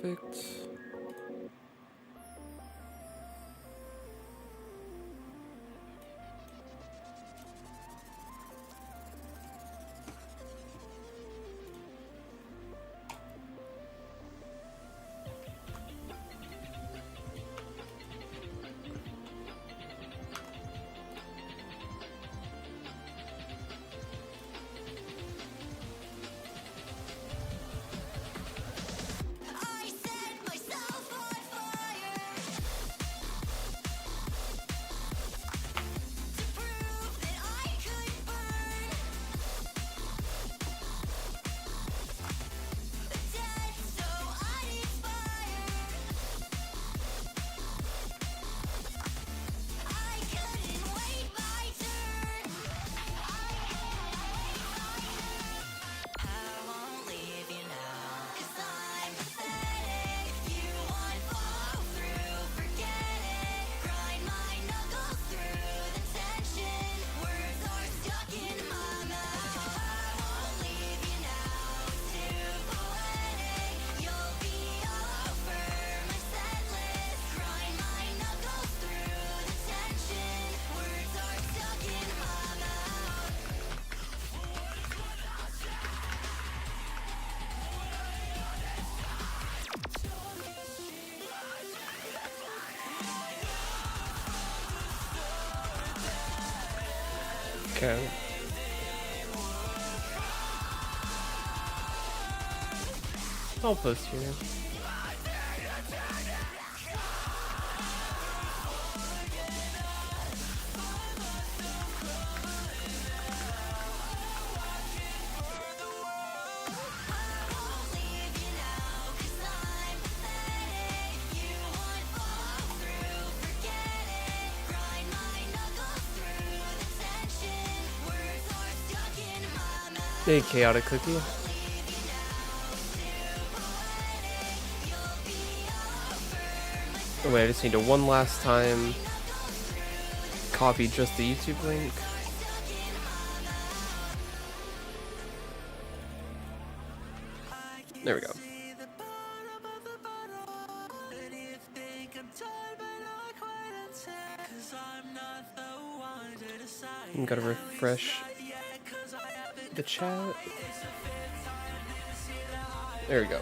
Perfect. Okay. I'll post here. Hey, chaotic cookie. Oh, wait, I just need to one last time copy just the YouTube link. There we go. I'm gotta refresh the chat. There we go.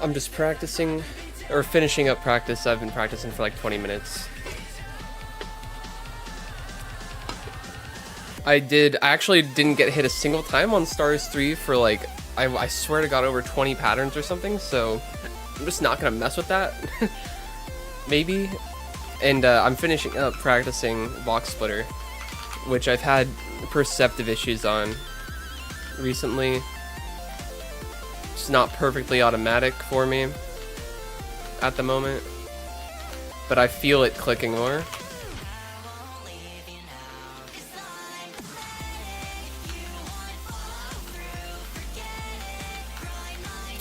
I'm just practicing, or finishing up practice. I've been practicing for like 20 minutes. I actually didn't get hit a single time on Stars 3 for like, I swear to God, over 20 patterns or something, so I'm just not gonna mess with that. Maybe. And I'm finishing up practicing Box Splitter, which I've had perceptive issues on recently. It's not perfectly automatic for me at the moment, but I feel it clicking more.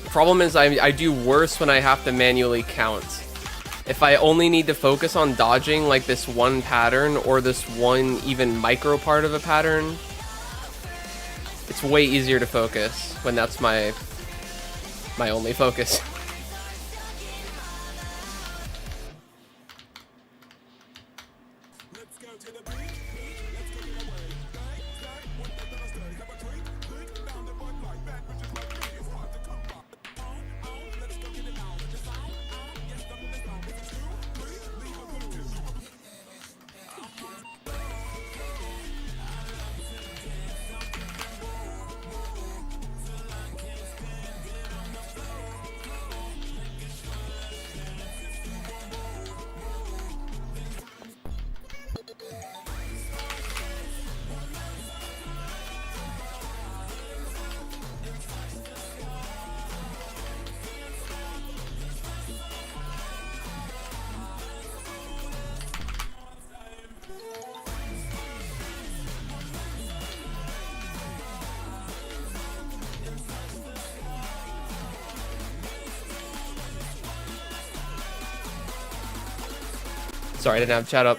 The problem is I do worse when I have to manually count. If I only need to focus on dodging like this one pattern or this one even micro part of a pattern, it's way easier to focus when that's my only focus. Sorry, I didn't have chat up.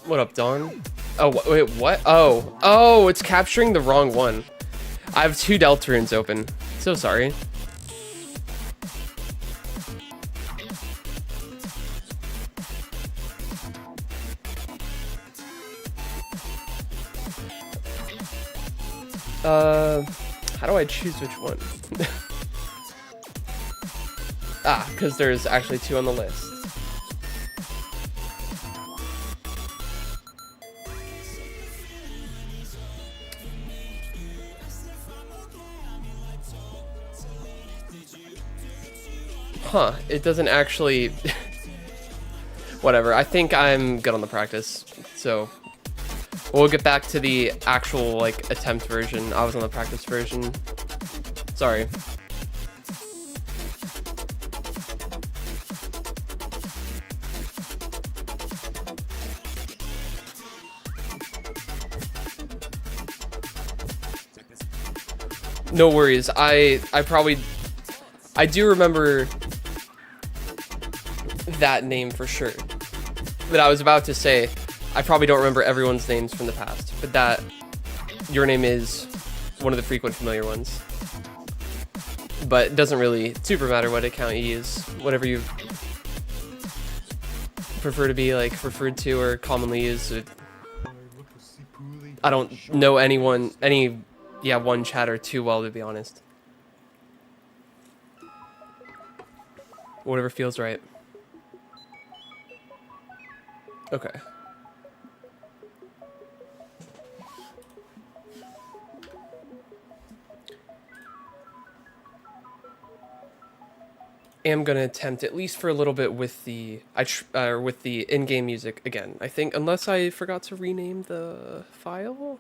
What up, Dawn? Oh, wait, what? Oh, it's capturing the wrong one. I have 2 Deltarunes open. So sorry. How do I choose which one? Because there's actually 2 on the list. Huh, it doesn't actually... Whatever, I think I'm good on the practice, so... We'll get back to the actual, like, attempt version. I was on the practice version. Sorry. No worries, I do remember that name for sure. But I was about to say, I probably don't remember everyone's names from the past, but that your name is one of the frequent familiar ones. But it doesn't really super matter what account you use, whatever you prefer to be like referred to or commonly used. I don't know any one chatter too well, to be honest. Whatever feels right. Okay. Am gonna attempt at least for a little bit with the with the in-game music again. I think unless I forgot to rename the file.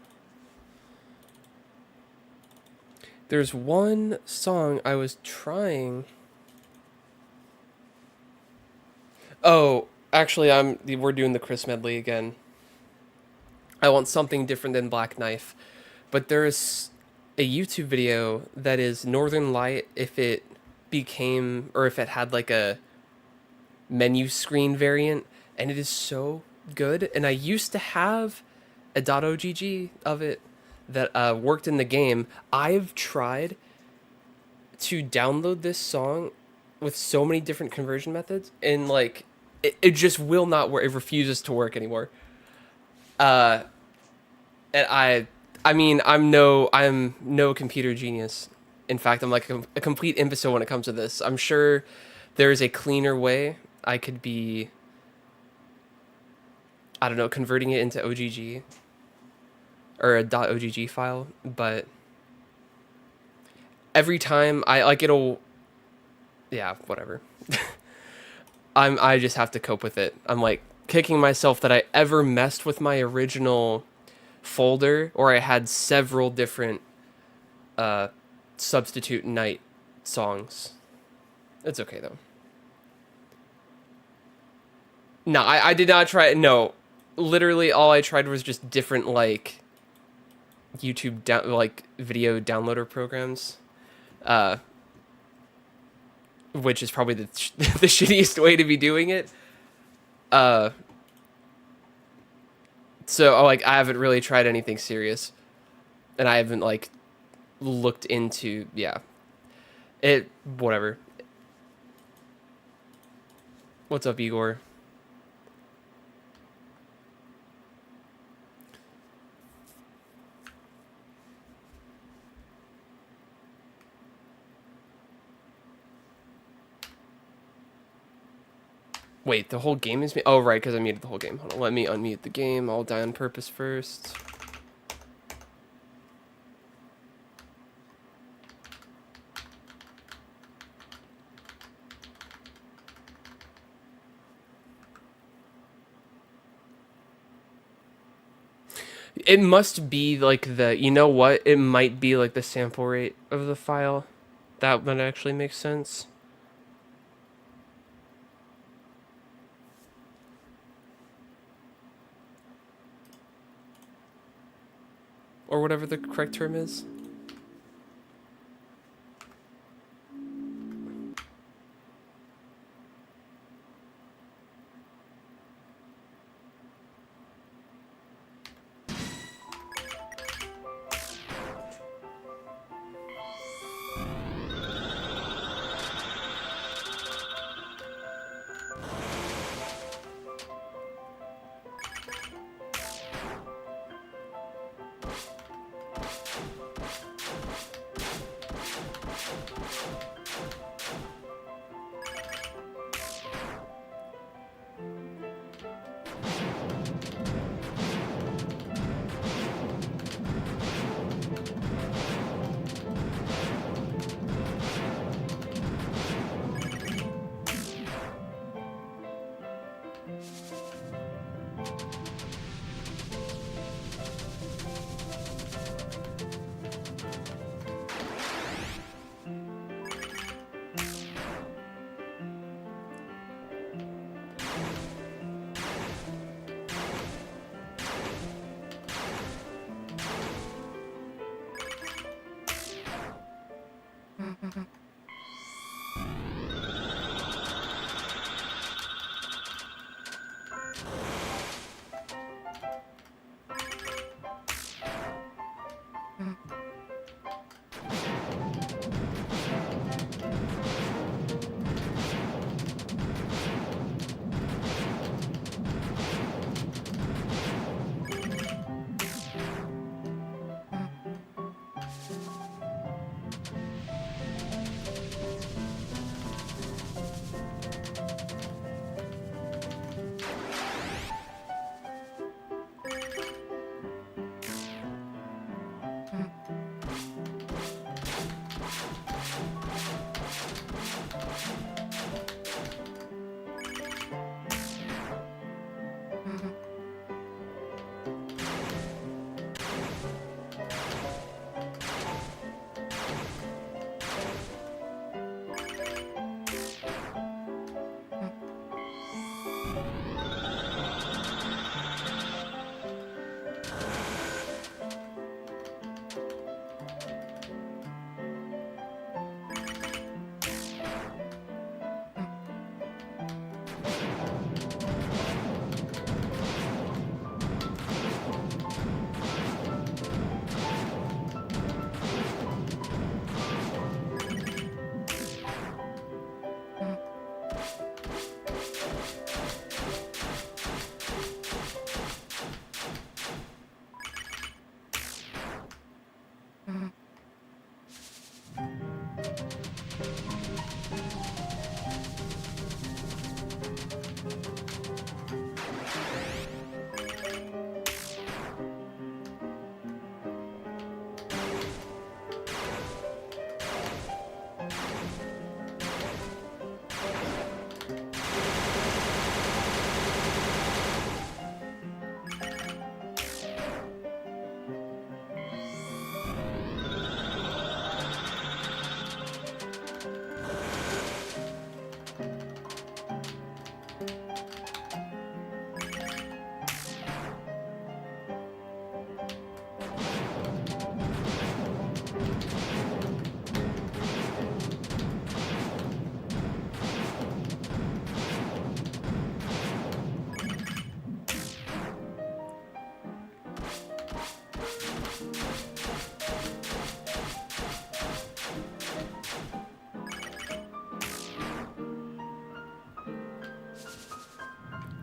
There's one song I was trying. Oh, actually, we're doing the Chris medley again. I want something different than Black Knife, but there's a YouTube video that is Northern Light if it became, or if it had like a menu screen variant, and it is so good. And I used to have a .ogg of it that worked in the game. I've tried to download this song with so many different conversion methods, and like it just will not work. It refuses to work anymore. And I mean, I'm no computer genius. In fact, I'm like a complete imbecile when it comes to this. I'm sure there is a cleaner way I could be, I don't know, converting it into OGG or a .ogg file, but every time yeah, whatever. I just have to cope with it. I'm like kicking myself that I ever messed with my original folder, or I had several different substitute night songs. It's okay though. No, I did not try. No, literally all I tried was just different like YouTube video downloader programs, which is probably the the shittiest way to be doing it. So like I haven't really tried anything serious, and I haven't like looked into whatever. What's up, Igor? Wait, the whole game is... Oh, right, because I muted the whole game. Hold on, let me unmute the game. I'll die on purpose first. It must be like the... You know what? It might be like the sample rate of the file. That would actually make sense. Or whatever the correct term is.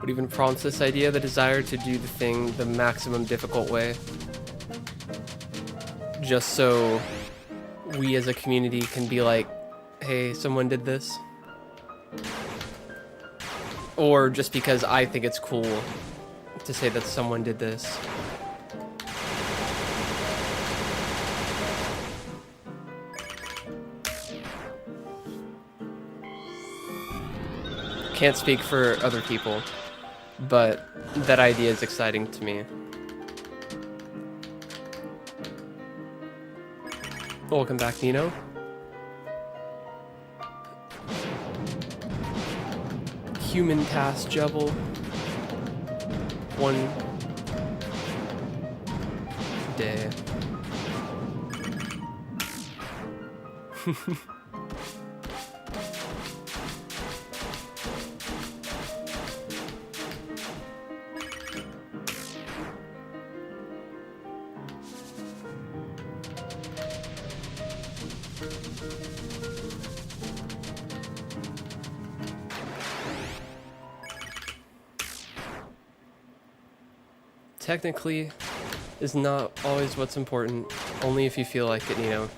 What even prompts this idea? The desire to do the thing the maximum difficult way. Just so we as a community can be like, hey, someone did this. Or just because I think it's cool to say that someone did this. Can't speak for other people, but that idea is exciting to me. Welcome back, Nino. Human task Jubble. One day. Technically is not always what's important, only if you feel like it, Nino.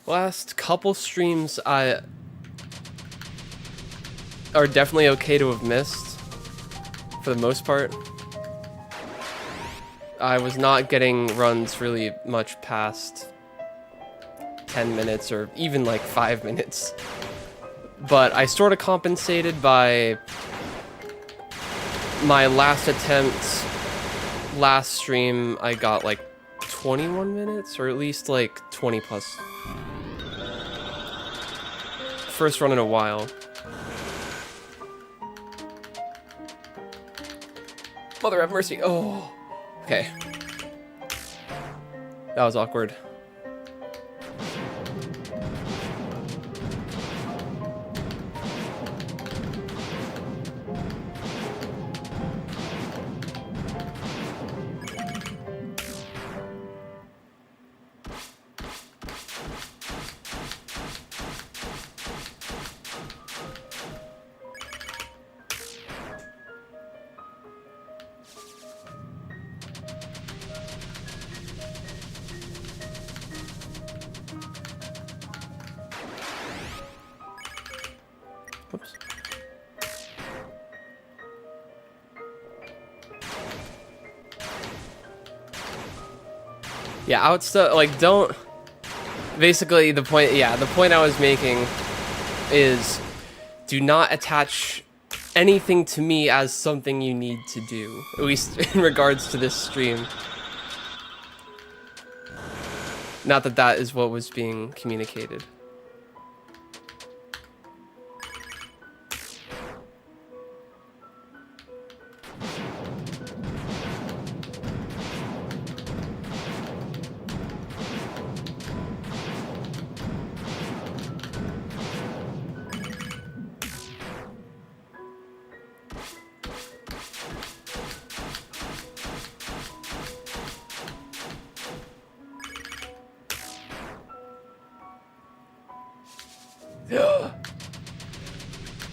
Last couple streams I are definitely okay to have missed, for the most part. I was not getting runs really much past 10 minutes or even like 5 minutes. But I sort of compensated by my last attempt, last stream, I got like 21 minutes, or at least like 20 plus. First run in a while. Mother have mercy. Oh, okay. That was awkward. Oops. Yeah, I would still, like, don't... Basically, the point I was making is do not attach anything to me as something you need to do, at least in regards to this stream. Not that that is what was being communicated.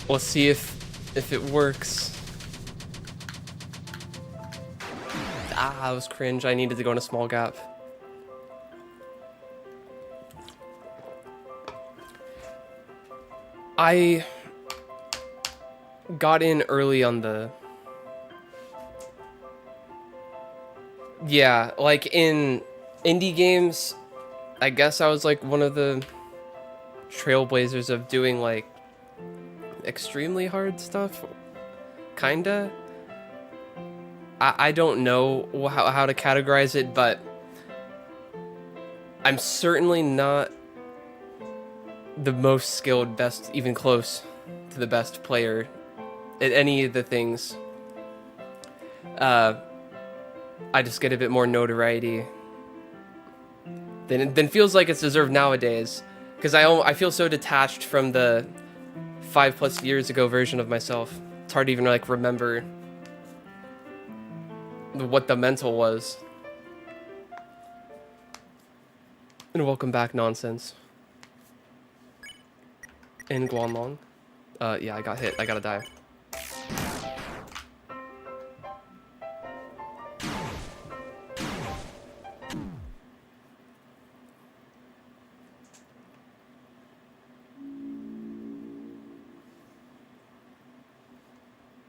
We'll see if it works. Ah, that was cringe. I needed to go in a small gap. I got in early on the... Yeah, like in indie games, I guess I was like one of the trailblazers of doing like extremely hard stuff, kinda. I don't know how to categorize it, but I'm certainly not the most skilled, best, even close to the best player at any of the things. I just get a bit more notoriety than feels like it's deserved nowadays, because I feel so detached from the 5+ years ago version of myself. It's hard to even like remember what the mental was. And welcome back, Nonsense. In Guanlong. Yeah, I got hit. I gotta die.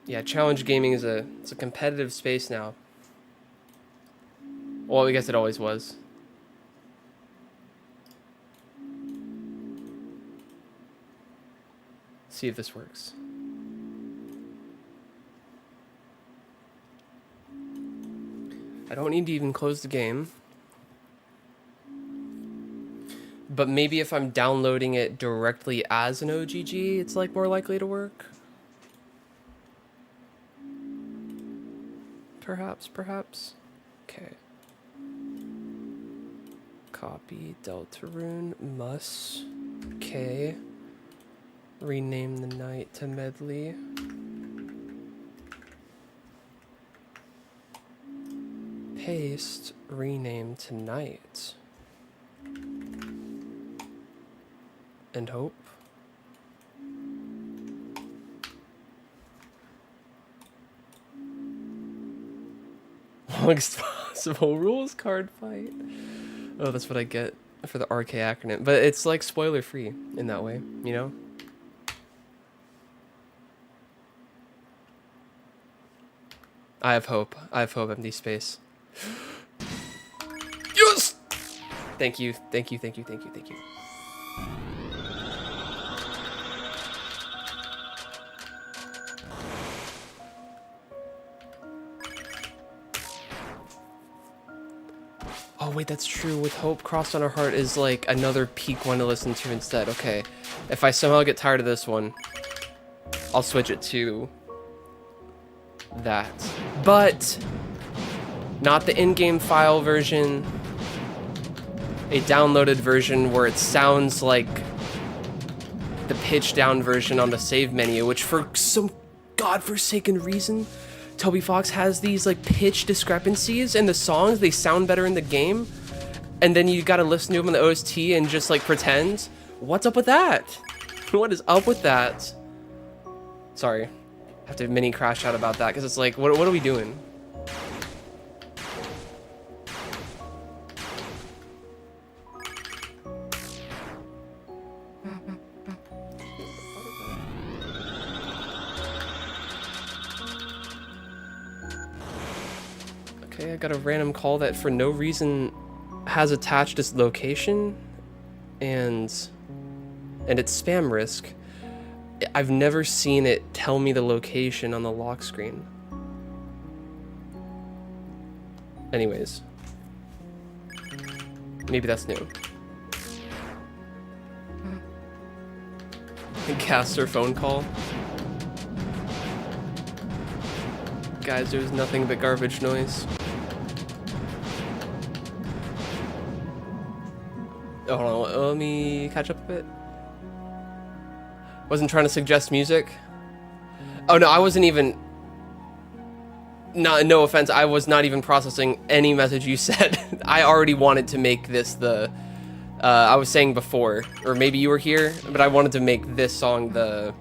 Yeah, challenge gaming is it's a competitive space now. Well, I guess it always was. See if this works. I don't need to even close the game. But maybe if I'm downloading it directly as an OGG, it's like more likely to work. Perhaps. Okay. Copy Deltarune mus. Okay. Rename the night to Medley. Paste, rename to night. And hope. Longest possible rules card fight. Oh, that's what I get for the RK acronym, but it's like spoiler free in that way, you know? I have hope. I have hope, empty space. Yes! Thank you, thank you, thank you, thank you, thank you. Oh wait, that's true. With Hope Crossed on Our Heart is like another peak one to listen to instead. Okay, if I somehow get tired of this one, I'll switch it to that. But not the in-game file version. A downloaded version where it sounds like the pitch down version on the save menu, which for some godforsaken reason, Toby Fox has these like pitch discrepancies in the songs. They sound better in the game, and then you gotta listen to them on the OST and just like pretend. What's up with that? What is up with that? Sorry, I have to mini crash out about that because it's like, what are we doing? Okay, I got a random call that for no reason has attached its location and its spam risk. I've never seen it tell me the location on the lock screen. Anyways, maybe that's new. Caster phone call. Guys, there's nothing but garbage noise. Oh, hold on, let me catch up a bit. Wasn't trying to suggest music. Oh no, I wasn't even. No offense, I was not even processing any message you said. I already wanted to make this the. I was saying before, or maybe you were here, but I wanted to make this song the.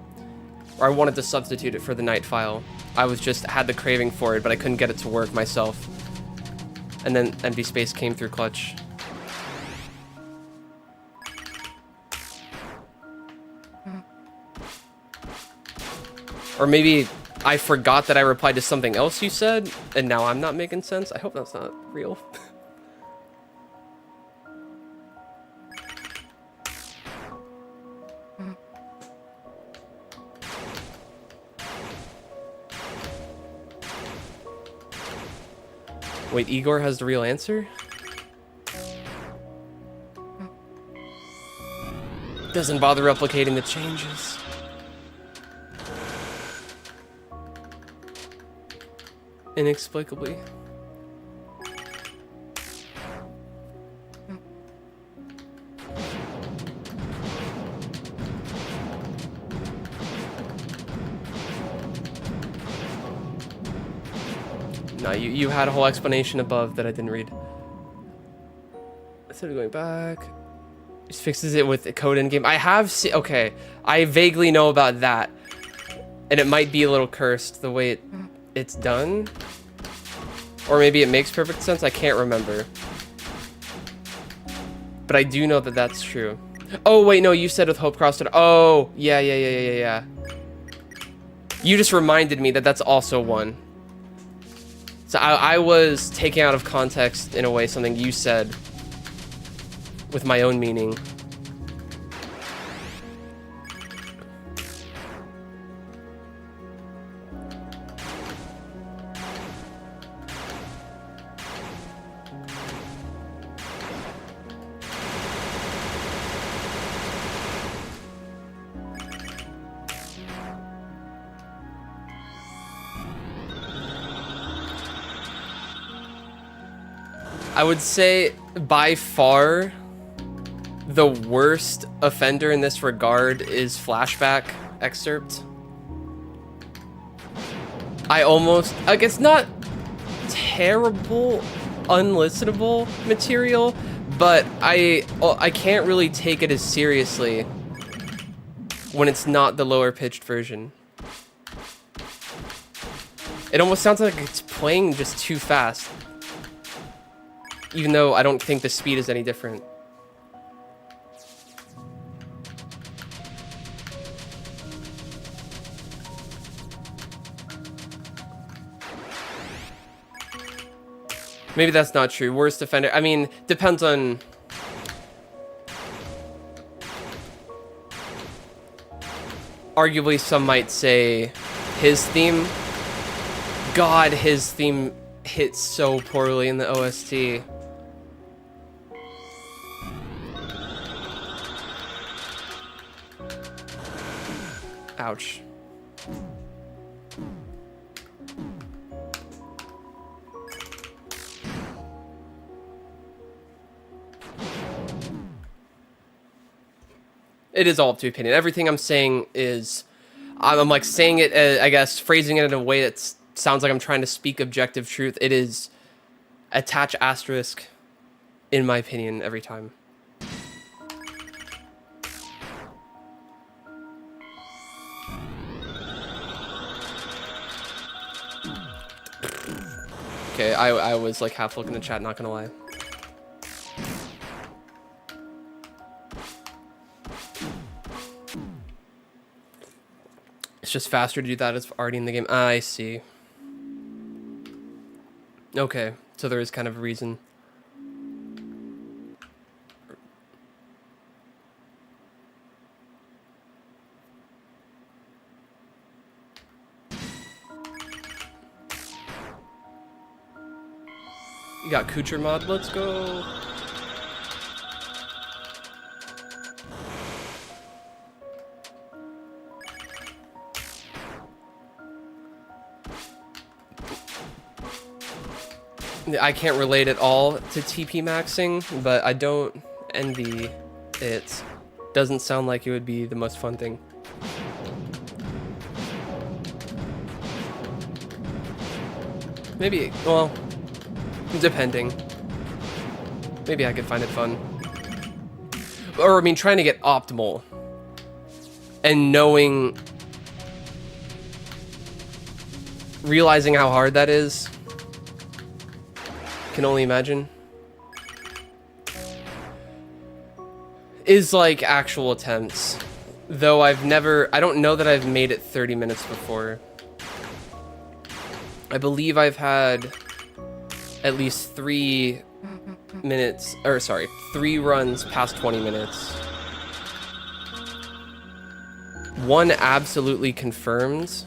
Or I wanted to substitute it for the night file. I was just had the craving for it, but I couldn't get it to work myself. And then Empty Space came through clutch. Or maybe I forgot that I replied to something else you said, and now I'm not making sense. I hope that's not real. Wait, Igor has the real answer? Doesn't bother replicating the changes. Inexplicably. No, you had a whole explanation above that I didn't read. Instead of going back, just fixes it with the code in game. I have seen. Okay, I vaguely know about that, and it might be a little cursed the way it's done, or maybe it makes perfect sense. I can't remember, but I do know that that's true. Oh wait, no, you said with Hope Crossed. Oh yeah. You just reminded me that that's also one. So I was taking out of context, in a way, something you said with my own meaning. I would say by far the worst offender in this regard is Flashback Excerpt. Like, it's not terrible, unlistenable material, but I can't really take it as seriously when it's not the lower pitched version. It almost sounds like it's playing just too fast. Even though I don't think the speed is any different. Maybe that's not true. Worst defender. I mean, depends on. Arguably, some might say his theme. God, his theme hits so poorly in the OST. Ouch. It is all up to opinion. Everything I'm saying is, I'm like saying it, I guess, phrasing it in a way that sounds like I'm trying to speak objective truth. It is attach asterisk, in my opinion, every time. Okay, I was like half looking at chat, not gonna lie. It's just faster to do that. It's already in the game. I see. Okay, so there is kind of a reason. You got Kucher mod, let's go. I can't relate at all to TP maxing, but I don't envy it. Doesn't sound like it would be the most fun thing. Maybe, well, depending. Maybe I could find it fun. Or, I mean, trying to get optimal. And knowing... realizing how hard that is. Can only imagine. Is like actual attempts. Though I've never... I don't know that I've made it 30 minutes before. I believe I've had at least 3 minutes, or sorry, 3 runs past 20 minutes. One absolutely confirmed.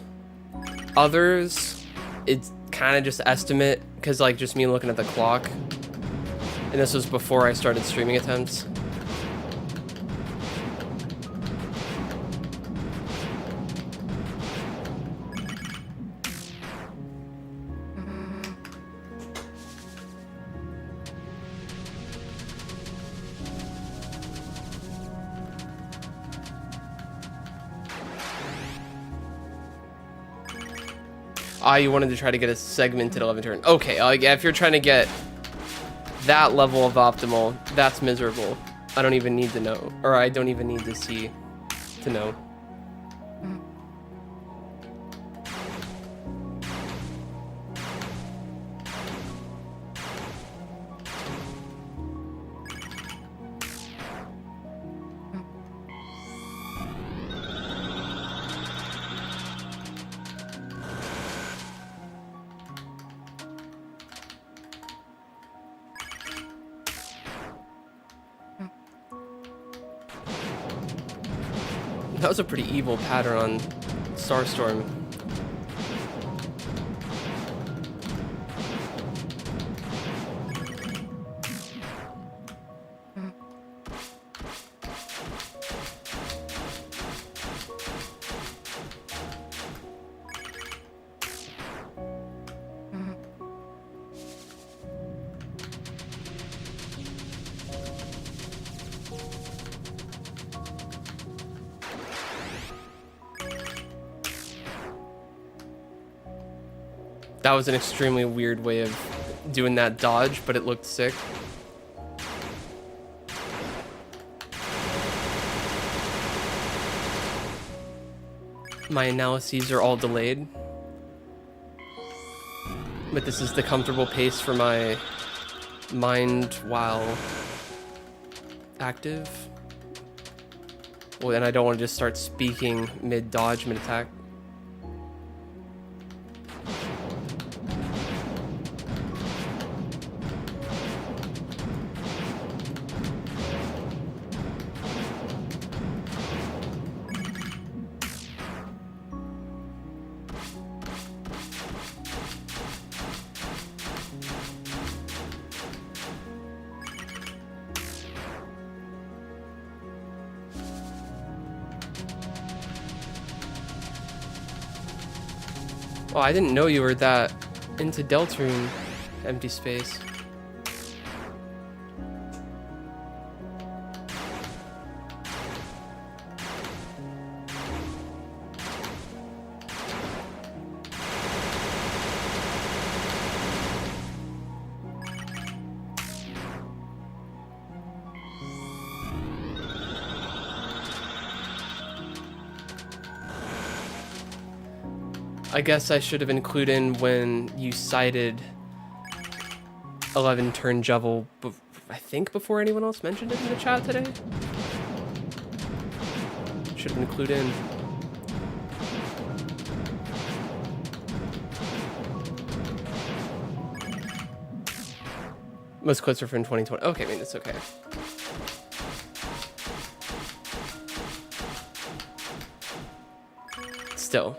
Others, it's kind of just estimate, because like just me looking at the clock. And this was before I started streaming attempts. Ah, you wanted to try to get a segmented 11 turn. Okay, yeah, if you're trying to get that level of optimal, that's miserable. I don't even need to know. Or I don't even need to see to know. That was a pretty evil pattern on Starstorm. That was an extremely weird way of doing that dodge, but it looked sick. My analyses are all delayed. But this is the comfortable pace for my mind while active. Well, and I don't want to just start speaking mid-dodge, mid-attack. Oh, I didn't know you were that into Deltarune empty space. I guess I should have included in when you cited 11 turn Jevil, I think before anyone else mentioned it in the chat today. Should have included in. Most quotes are from 2020. Okay, I mean, it's okay. Still.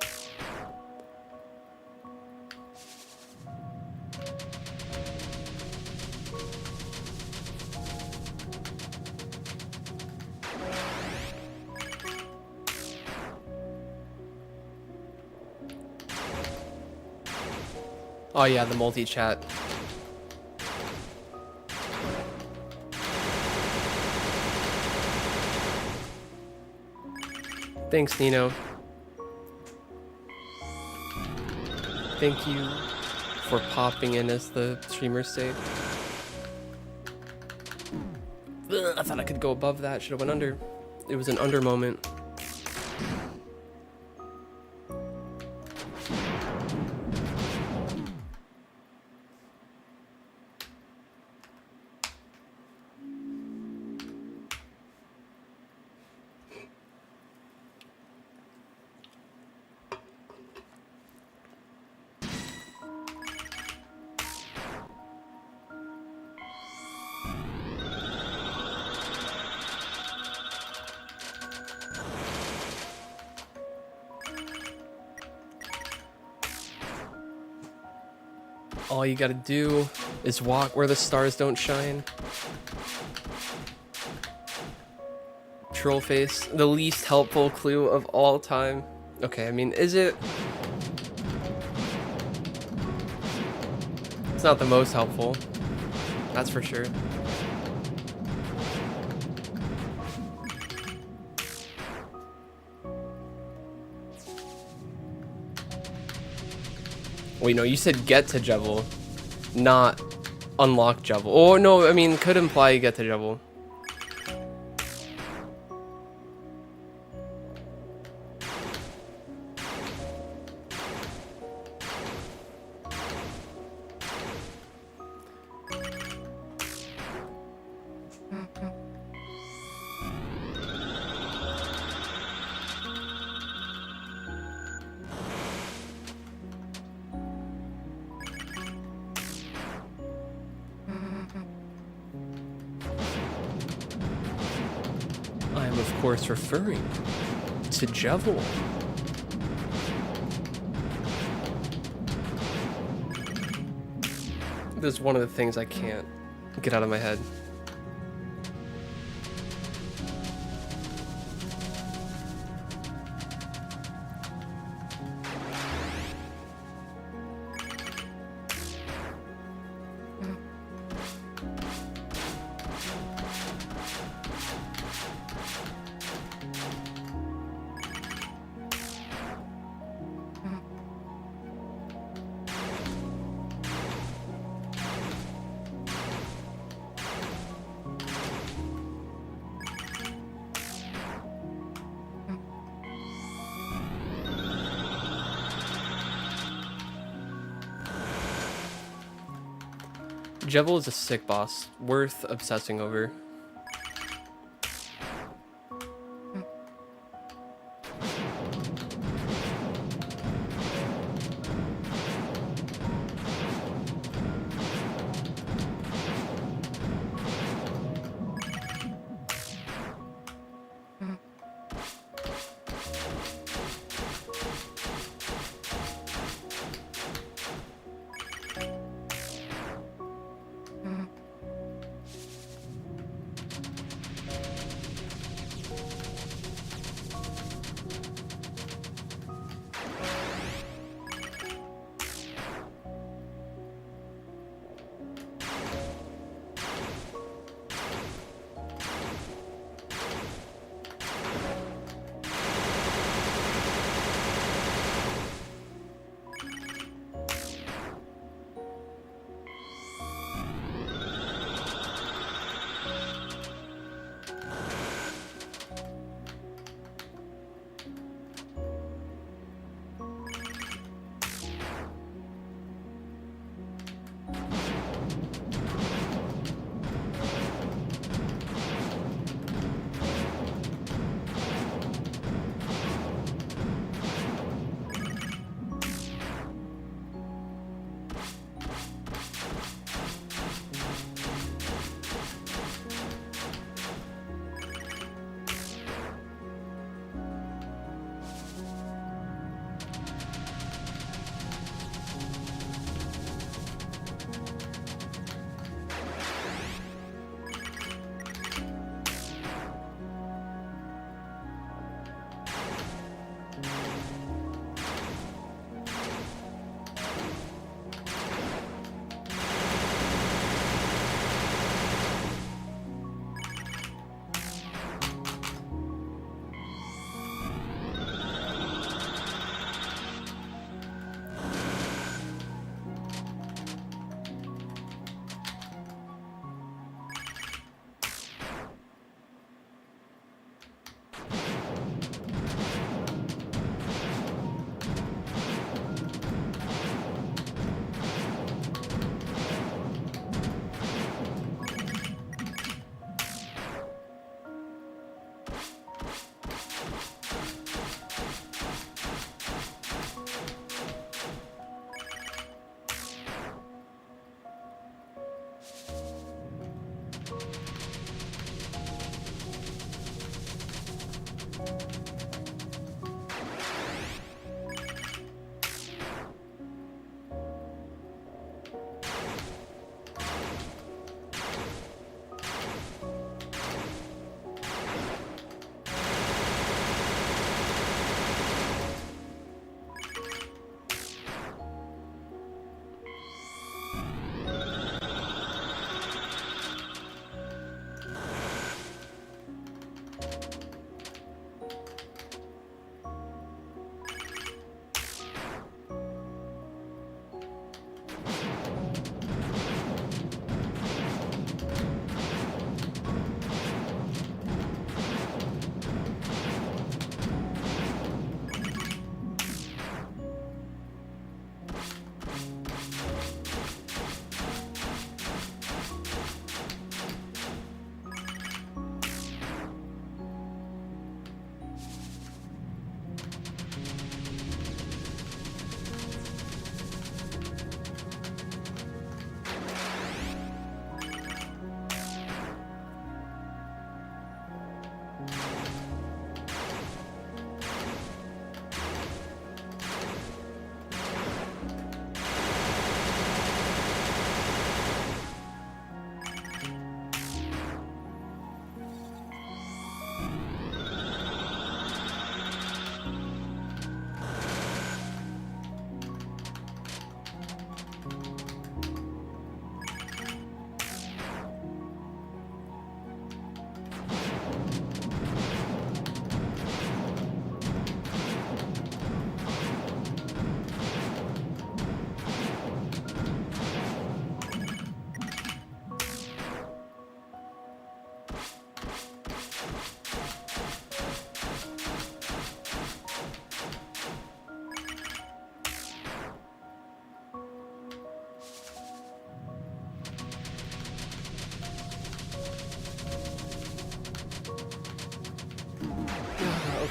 Oh yeah, the multi-chat. Thanks, Nino. Thank you for popping in as the streamer saved. Ugh, I thought I could go above that. Should have went under. It was an under moment. All you gotta do is walk where the stars don't shine. Troll face, the least helpful clue of all time. Okay, I mean, is it? It's not the most helpful, that's for sure. Wait, no, you said get to Jevil, not unlock Jevil. Oh, no, I mean, could imply you get to Jevil. Of course, referring to Jevil. This is one of the things I can't get out of my head. Jevil is a sick boss, worth obsessing over.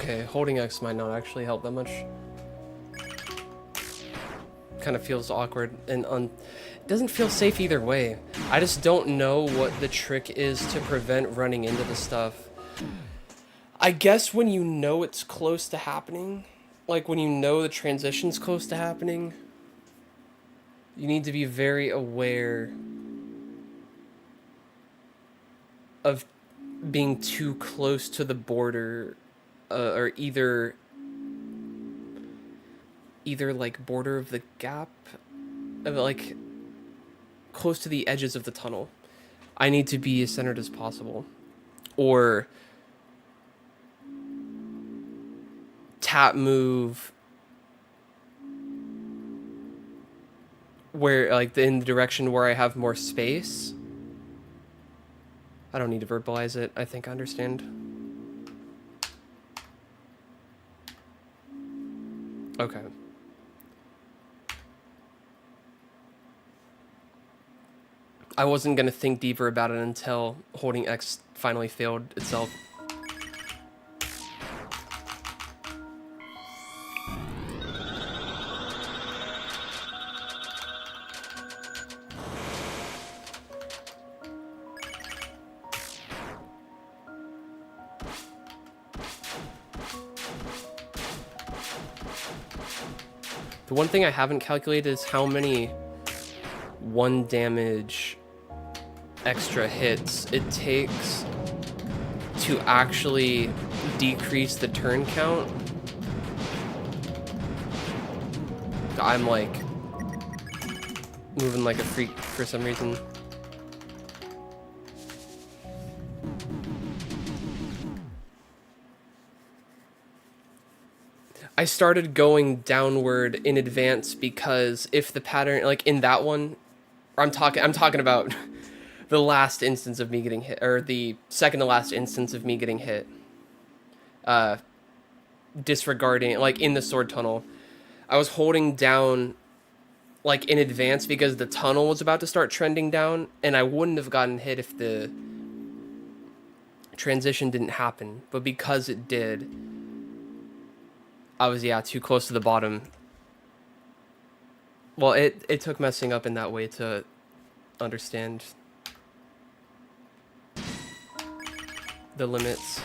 Okay, holding X might not actually help that much. Kind of feels awkward and it doesn't feel safe either way. I just don't know what the trick is to prevent running into the stuff. I guess when you know it's close to happening, like when you know the transition's close to happening, you need to be very aware of being too close to the border, or either like border of the gap, like close to the edges of the tunnel. I need to be as centered as possible, or tap move where like in the direction where I have more space. I don't need to verbalize it. I think I understand. Okay. I wasn't going to think deeper about it until holding X finally failed itself. The one thing I haven't calculated is how many 1 damage extra hits it takes to actually decrease the turn count. I'm like moving like a freak for some reason. I started going downward in advance because if the pattern, like in that one, I'm talking about the last instance of me getting hit, or the second to last instance of me getting hit. Disregarding, like in the sword tunnel, I was holding down like in advance because the tunnel was about to start trending down, and I wouldn't have gotten hit if the transition didn't happen. But because it did, I was, yeah, too close to the bottom. Well, it took messing up in that way to understand the limits.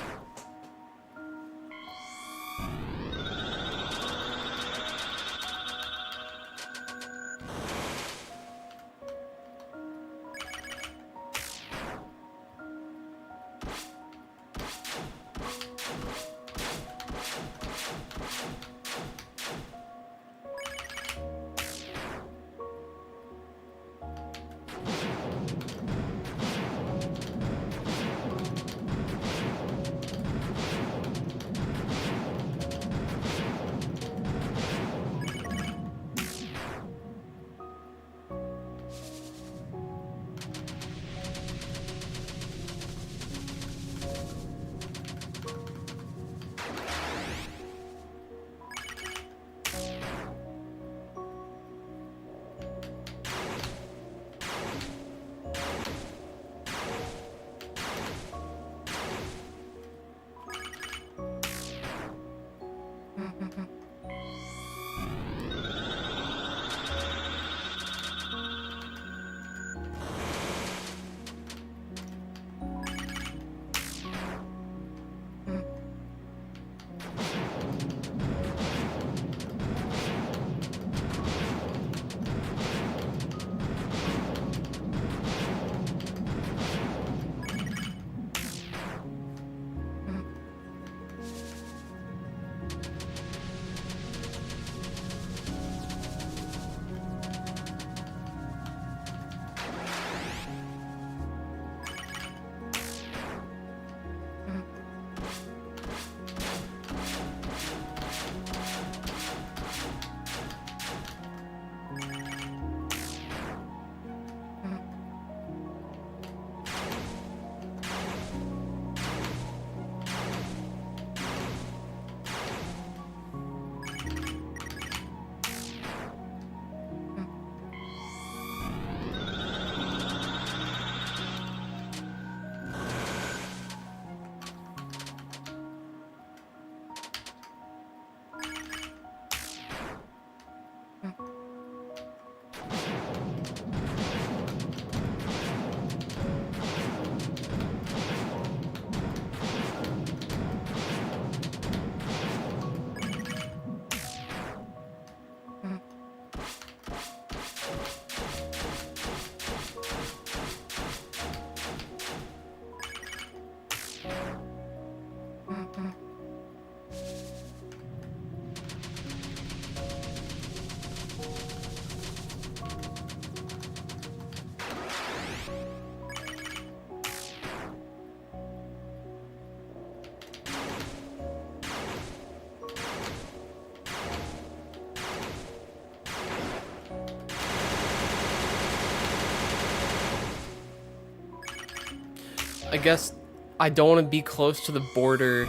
I guess I don't want to be close to the border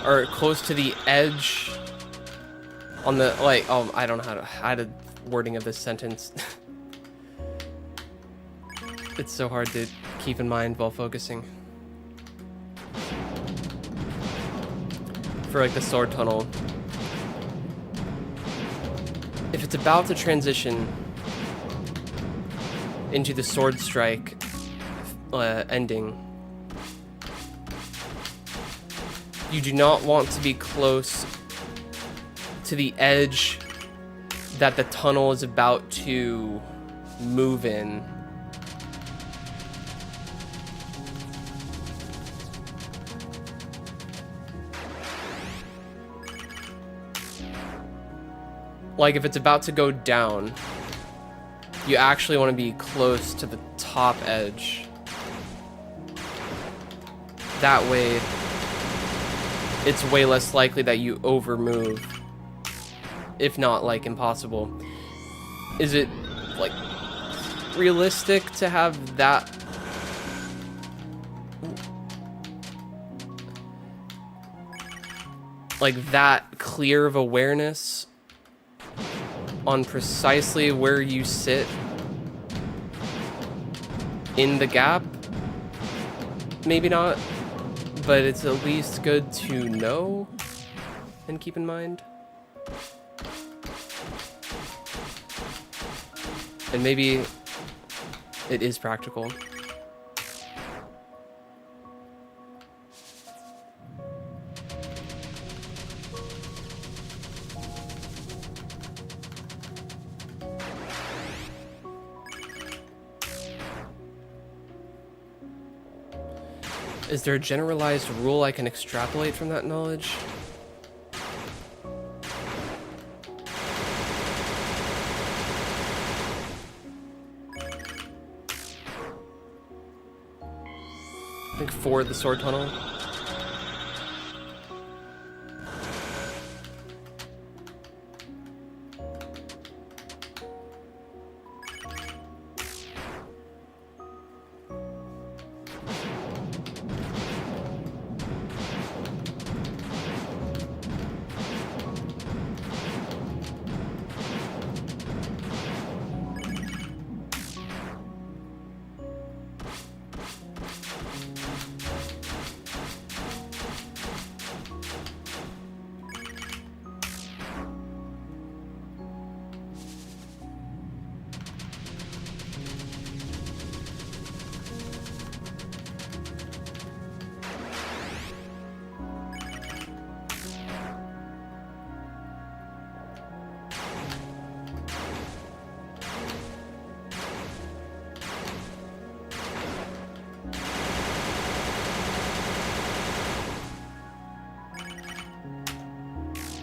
or close to the edge on the, like, oh, I don't know how to wording of this sentence. It's so hard to keep in mind while focusing. For like the sword tunnel, if it's about to transition into the sword strike ending, you do not want to be close to the edge that the tunnel is about to move in. Like if it's about to go down, you actually want to be close to the top edge. That way, it's way less likely that you overmove, if not like impossible. Is it like realistic to have that? Like that clear of awareness on precisely where you sit in the gap? Maybe not, but it's at least good to know and keep in mind. And maybe it is practical. Is there a generalized rule I can extrapolate from that knowledge? I think for the sword tunnel.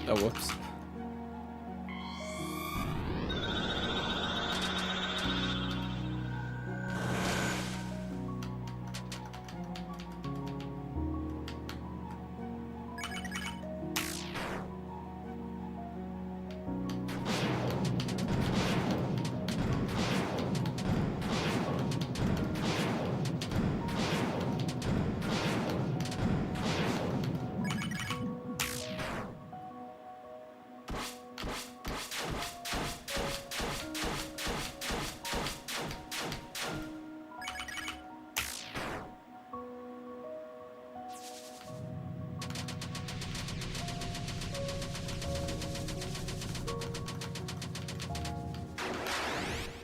Oh, whoops.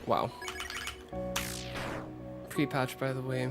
Wow. Pre-patch, by the way.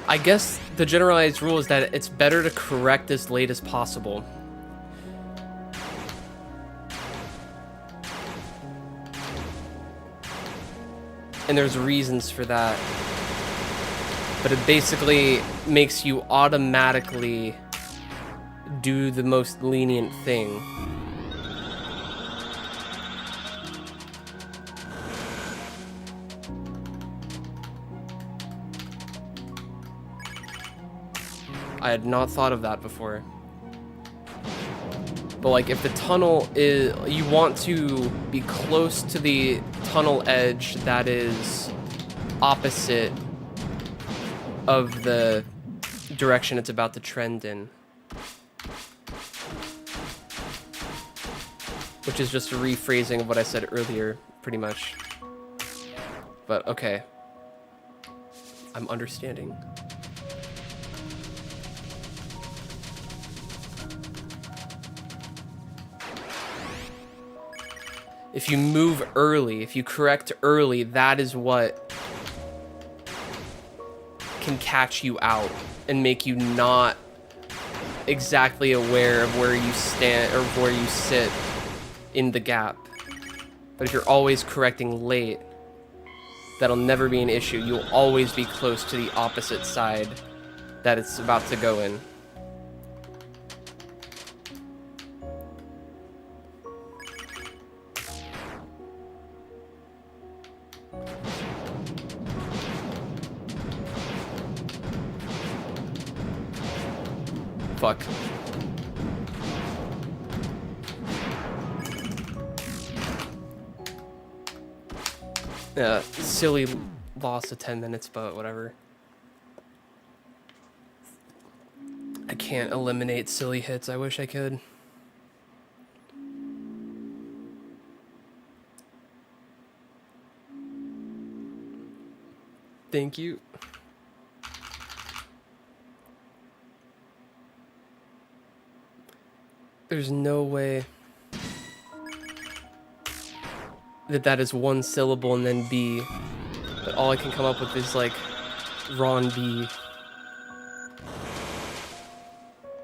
I guess the generalized rule is that it's better to correct as late as possible. And there's reasons for that. But it basically makes you automatically do the most lenient thing. I had not thought of that before. But like if the tunnel is, you want to be close to the tunnel edge that is opposite of the direction it's about to trend in. Which is just a rephrasing of what I said earlier, pretty much. But okay. I'm understanding. If you move early, if you correct early, that is what can catch you out and make you not exactly aware of where you stand or where you sit in the gap. But if you're always correcting late, that'll never be an issue. You'll always be close to the opposite side that it's about to go in. Fuck. Yeah, silly loss of 10 minutes, but whatever. I can't eliminate silly hits. I wish I could. Thank you. There's no way that is one syllable and then B. But all I can come up with is like Ron B.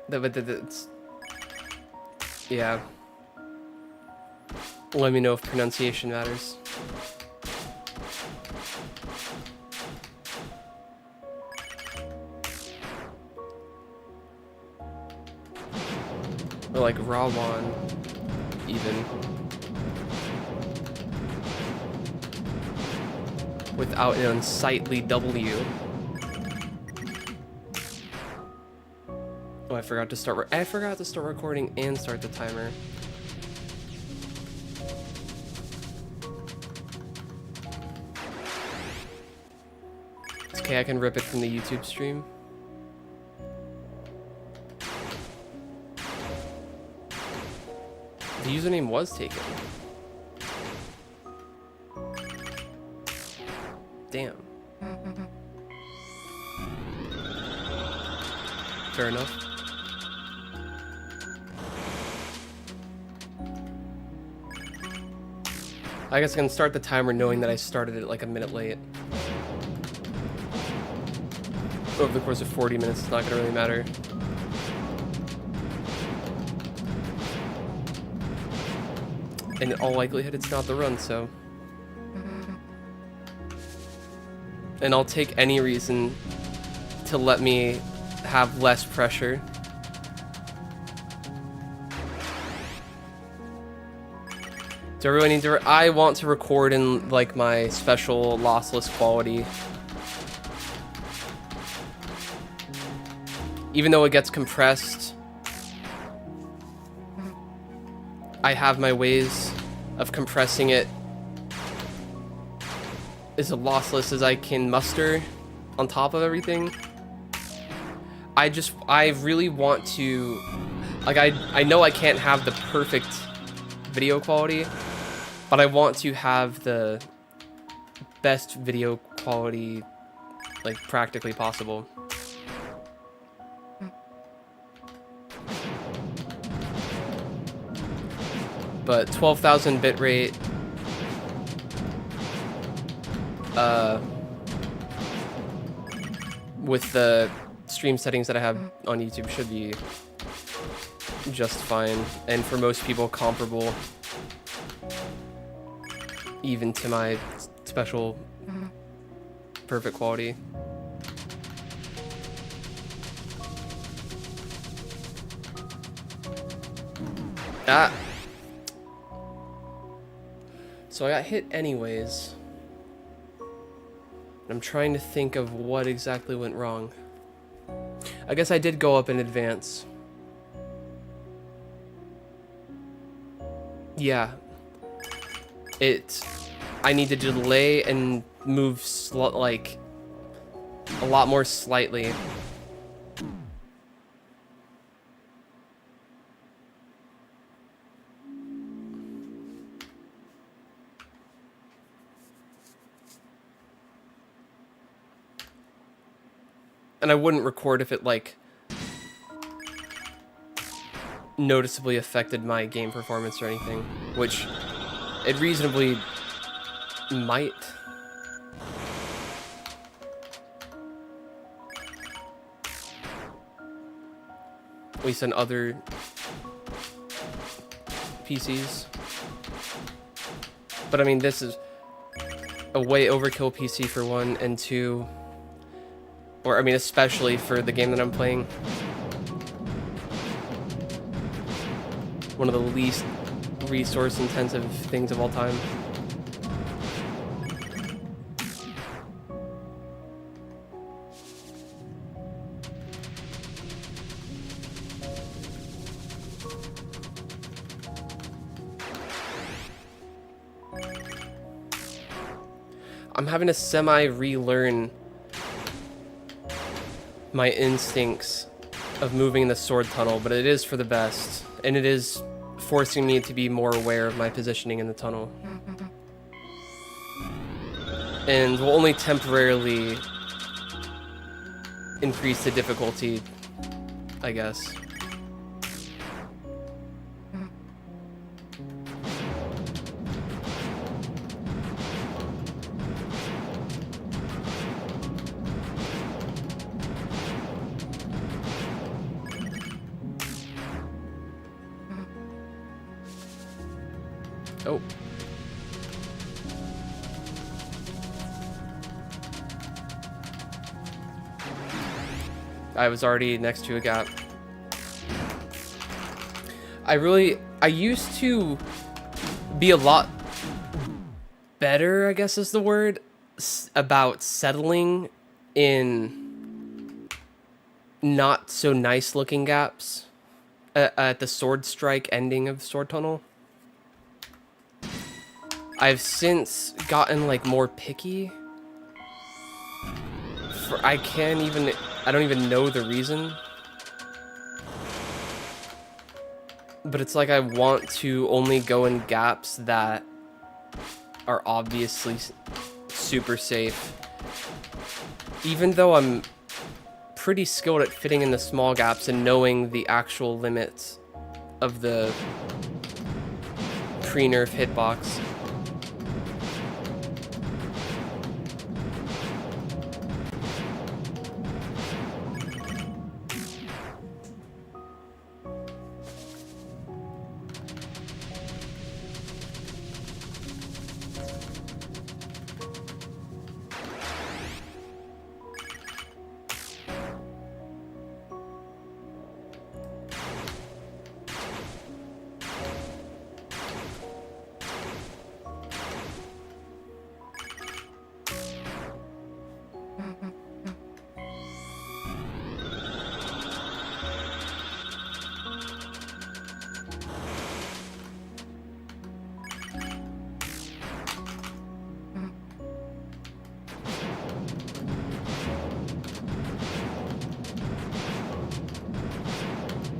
That's, yeah. Let me know if pronunciation matters. Or like Rawan, even. Without an unsightly W. Oh, I forgot to start recording and start the timer. It's okay, I can rip it from the YouTube stream. The username was taken. Damn. Fair enough. I guess I can start the timer knowing that I started it like a minute late. Over the course of 40 minutes, it's not gonna really matter. And in all likelihood, it's not the run, so. And I'll take any reason to let me have less pressure. Do I really need to? I want to record in like my special lossless quality. Even though it gets compressed, I have my ways of compressing it as lossless as I can muster on top of everything. I really want to, like, I know I can't have the perfect video quality, but I want to have the best video quality, like, practically possible. But 12,000 bitrate, with the stream settings that I have on YouTube should be just fine, and for most people comparable even to my special perfect quality. Ah! So I got hit anyways. I'm trying to think of what exactly went wrong. I guess I did go up in advance. Yeah. I need to delay and move like a lot more slightly. And I wouldn't record if it like noticeably affected my game performance or anything, which it reasonably might. At least on other PCs. But I mean, this is a way overkill PC for one, and two, or I mean, especially for the game that I'm playing, one of the least resource intensive things of all time. I'm having to semi-relearn my instincts of moving in the sword tunnel, but it is for the best, and it is forcing me to be more aware of my positioning in the tunnel. And will only temporarily increase the difficulty, I guess. Oh. I was already next to a gap. I used to be a lot better, I guess is the word, about settling in not so nice looking gaps at the sword strike ending of the sword tunnel. I've since gotten like more picky. I don't even know the reason. But it's like I want to only go in gaps that are obviously super safe. Even though I'm pretty skilled at fitting in the small gaps and knowing the actual limits of the pre-nerf hitbox.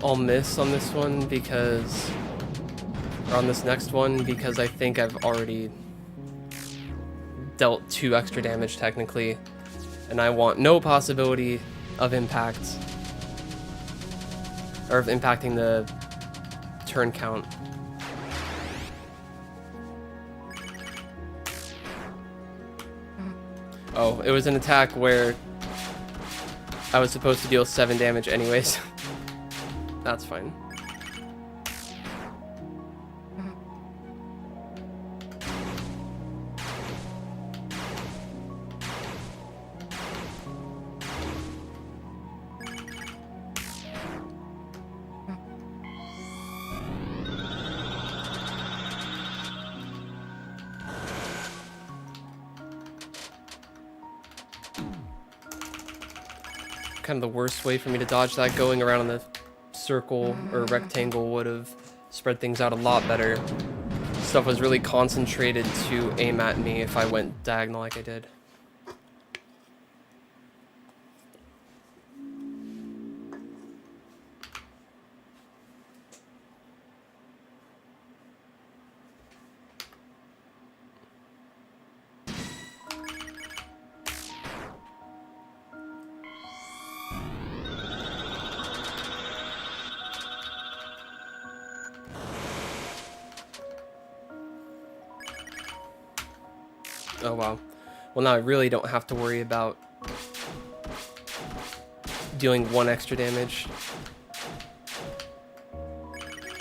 I'll miss on this one because, or on this next one, because I think I've already dealt 2 extra damage technically, and I want no possibility of impact, or of impacting the turn count. Oh, it was an attack where I was supposed to deal 7 damage anyways. That's fine. Kind of the worst way for me to dodge that. Going around in the circle or rectangle would have spread things out a lot better. Stuff was really concentrated to aim at me if I went diagonal like I did. Oh wow. Well, now I really don't have to worry about dealing 1 extra damage,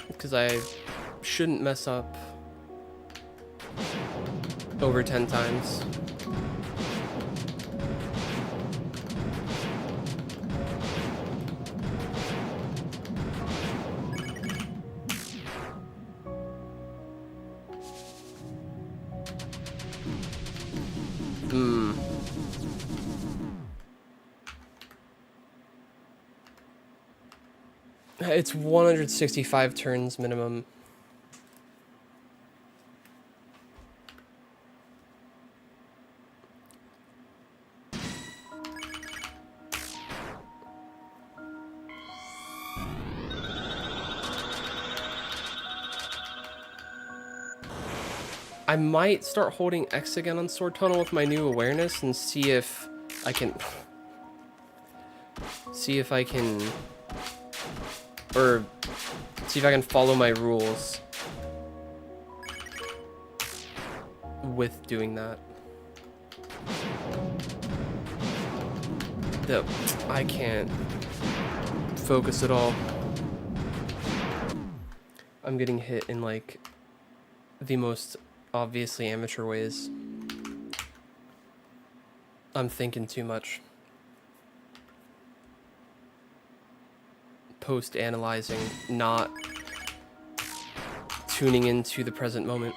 because I shouldn't mess up over 10 times. It's 165 turns minimum. I might start holding X again on Sword Tunnel with my new awareness and see if I can... Or see if I can follow my rules with doing that. Though I can't focus at all. I'm getting hit in like the most obviously amateur ways. I'm thinking too much. Post-analyzing, not tuning into the present moment.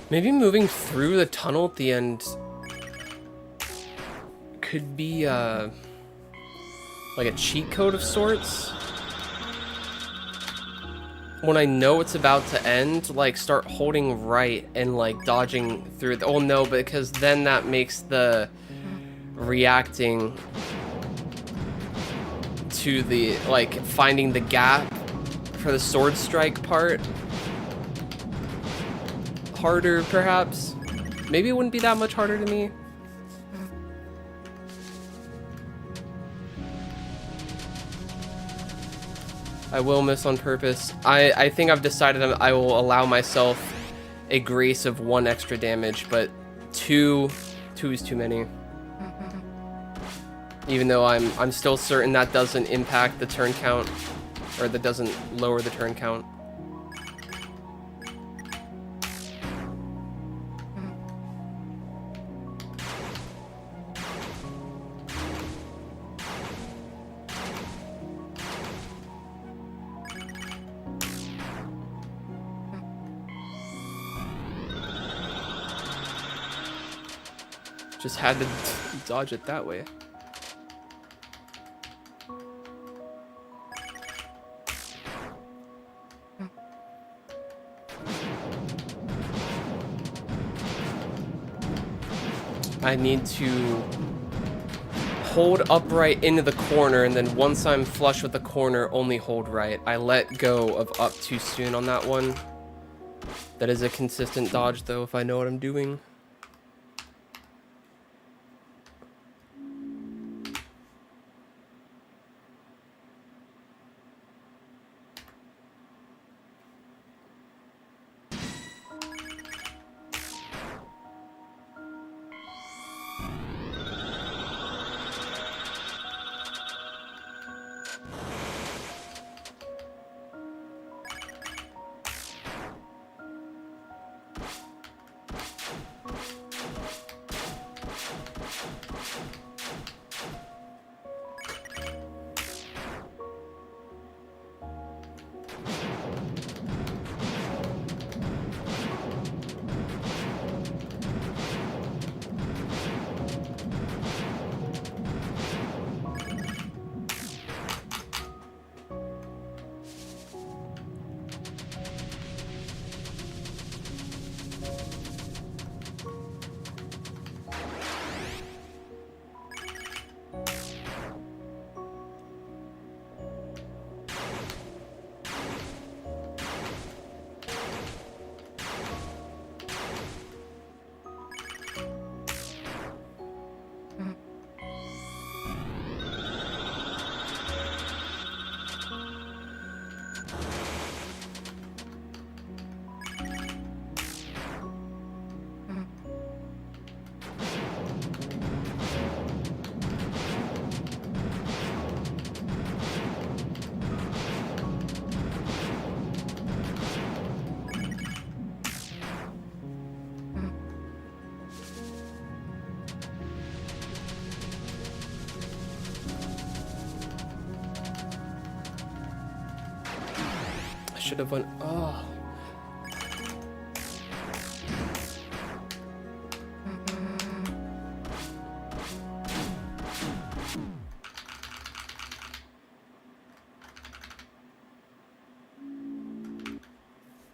Maybe moving through the tunnel at the end could be like a cheat code of sorts. When I know it's about to end, like start holding right and like dodging through it. Oh no, because then that makes the reacting to the like finding the gap for the sword strike part harder, perhaps. Maybe it wouldn't be that much harder to me. I will miss on purpose. I think I've decided I will allow myself a grace of 1 extra damage, but two is too many. Even though I'm still certain that doesn't impact the turn count, or that doesn't lower the turn count. Just had to dodge it that way. I need to hold upright into the corner, and then once I'm flush with the corner, only hold right. I let go of up too soon on that one. That is a consistent dodge, though, if I know what I'm doing. Should have went. Oh.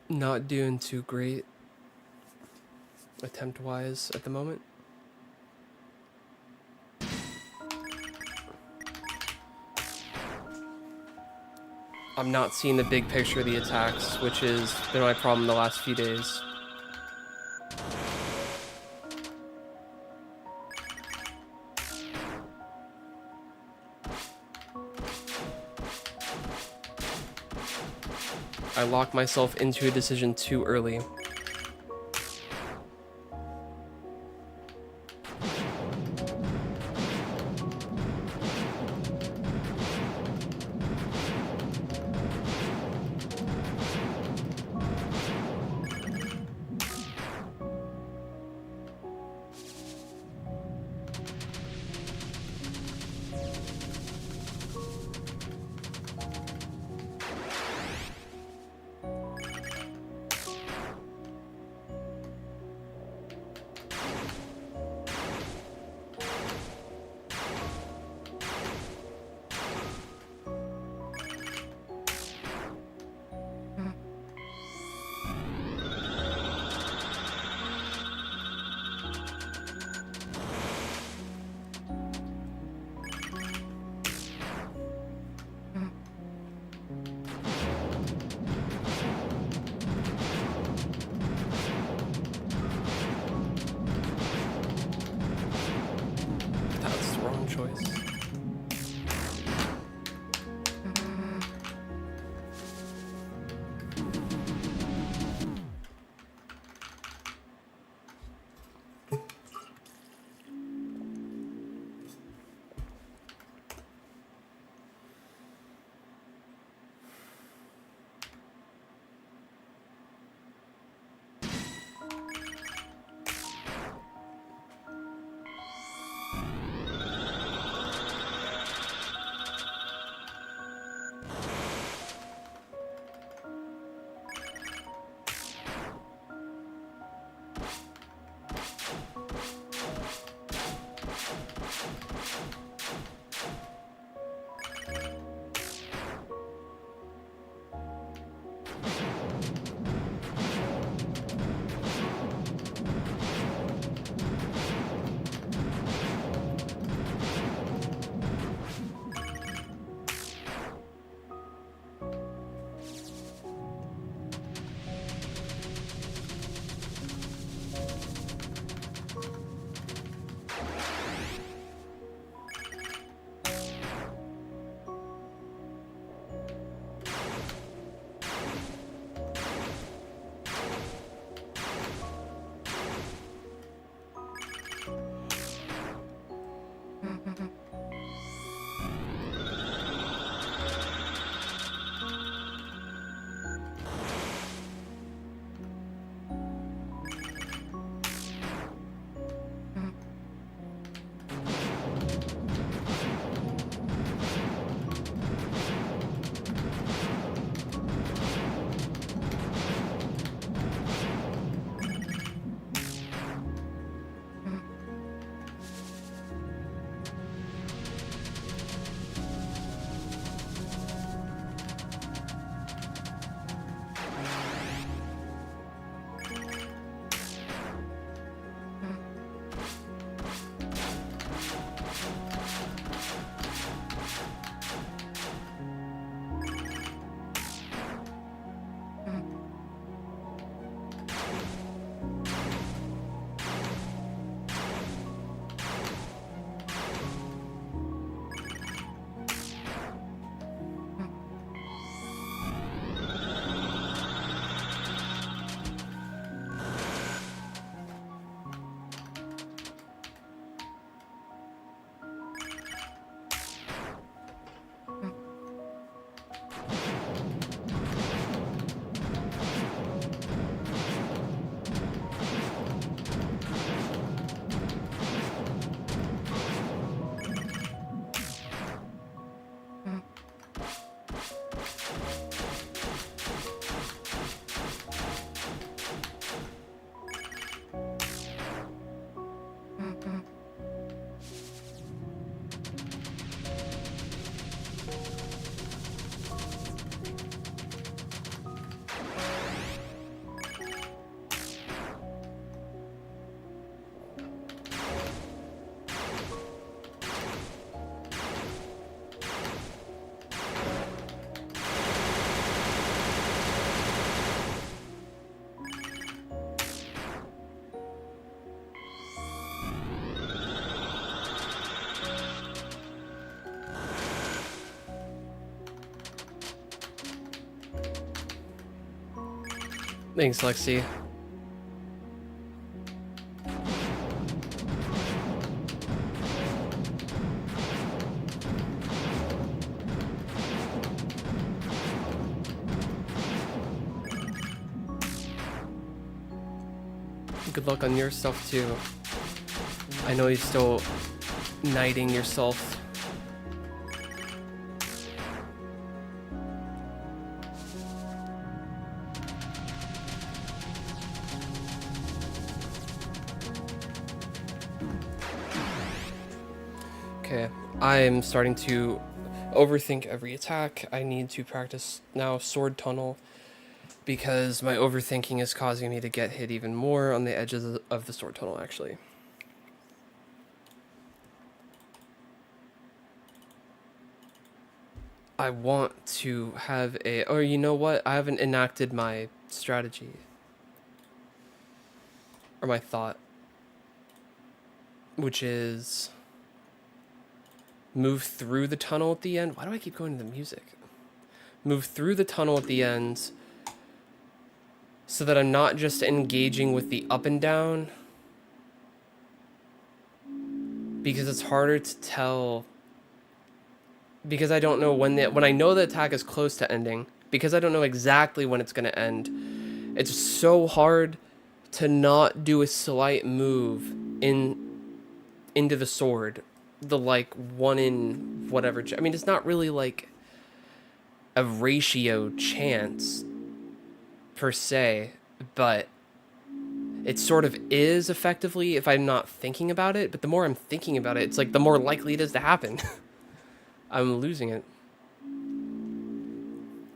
Not doing too great attempt-wise at the moment. I'm not seeing the big picture of the attacks, which has been my problem the last few days. I locked myself into a decision too early. That's the wrong choice. Thanks, Lexi. Good luck on your stuff too. I know you're still knighting yourself. Okay, I'm starting to overthink every attack. I need to practice now sword tunnel because my overthinking is causing me to get hit even more on the edges of the sword tunnel, actually. I want to have a... Or you know what? I haven't enacted my strategy. Or my thought. Which is... move through the tunnel at the end. Why do I keep going to the music? Move through the tunnel at the end so that I'm not just engaging with the up and down, because it's harder to tell, because I don't know when I know the attack is close to ending, because I don't know exactly when it's going to end. It's so hard to not do a slight move into the sword, the like 1 in whatever. I mean, it's not really like a ratio chance per se, but it sort of is effectively if I'm not thinking about it. But the more I'm thinking about it, it's like the more likely it is to happen. I'm losing it.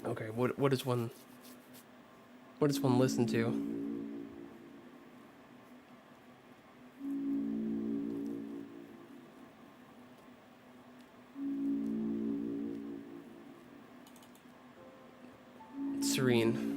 Okay, what does one listen to? Serene.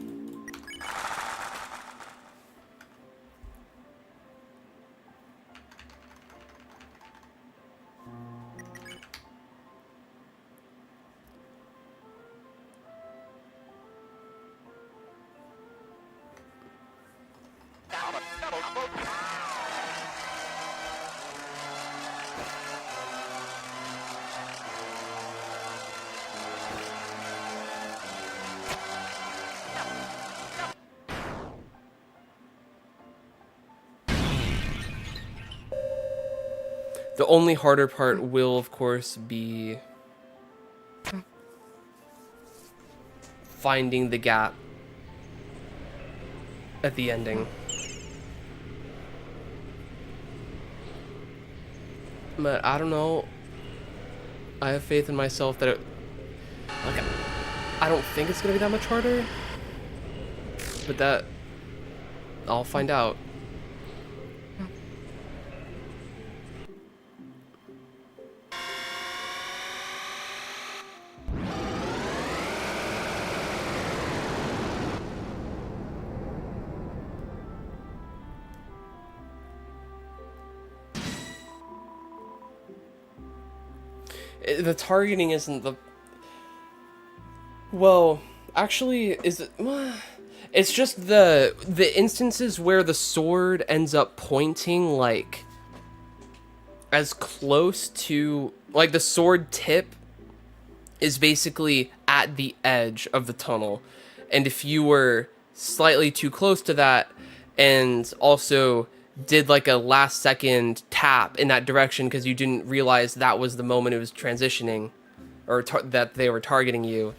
The only harder part will, of course, be finding the gap at the ending. But I don't know. I have faith in myself that I don't think it's gonna be that much harder. But that I'll find out. The targeting isn't the... Well, actually, is it... It's just the instances where the sword ends up pointing, like, as close to... Like, the sword tip is basically at the edge of the tunnel. And if you were slightly too close to that, and also did like a last second tap in that direction because you didn't realize that was the moment it was transitioning, or that they were targeting you,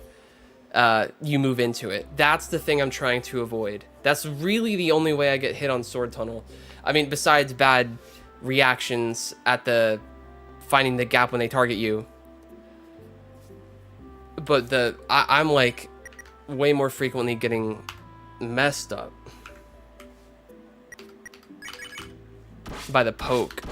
you move into it. That's the thing I'm trying to avoid. That's really the only way I get hit on sword tunnel. I mean, besides bad reactions at the finding the gap when they target you. But I'm like way more frequently getting messed up by the poke.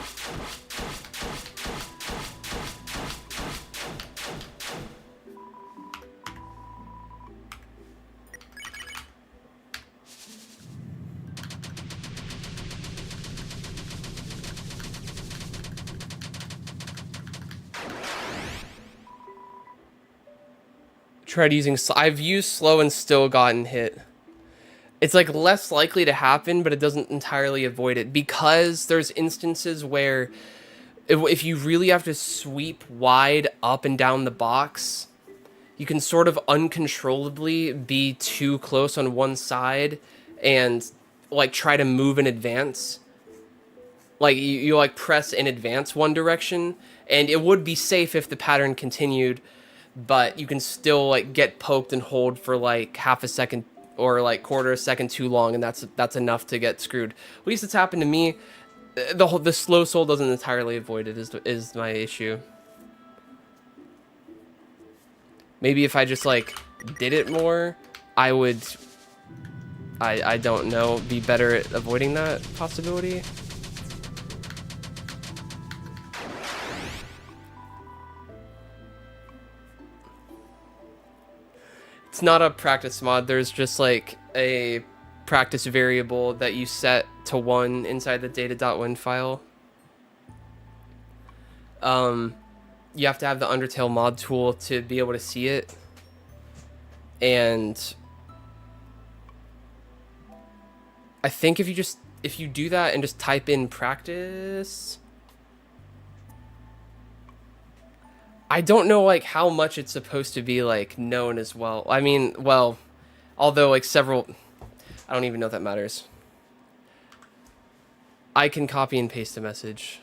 Tried using... I've used slow and still gotten hit. It's like less likely to happen, but it doesn't entirely avoid it, because there's instances where if you really have to sweep wide up and down the box, you can sort of uncontrollably be too close on one side and like try to move in advance. Like you like press in advance one direction, and it would be safe if the pattern continued, but you can still like get poked and hold for like half a second or like quarter a second too long, and that's enough to get screwed. At least it's happened to me. The slow soul doesn't entirely avoid it is my issue. Maybe if I just like did it more, I would, I don't know, be better at avoiding that possibility. It's not a practice mod. There's just like a practice variable that you set to 1 inside the data.win file. You have to have the Undertale mod tool to be able to see it. And I think if you do that and just type in practice, I don't know like how much it's supposed to be like known as well. I mean, well, although like several, I don't even know if that matters. I can copy and paste a message.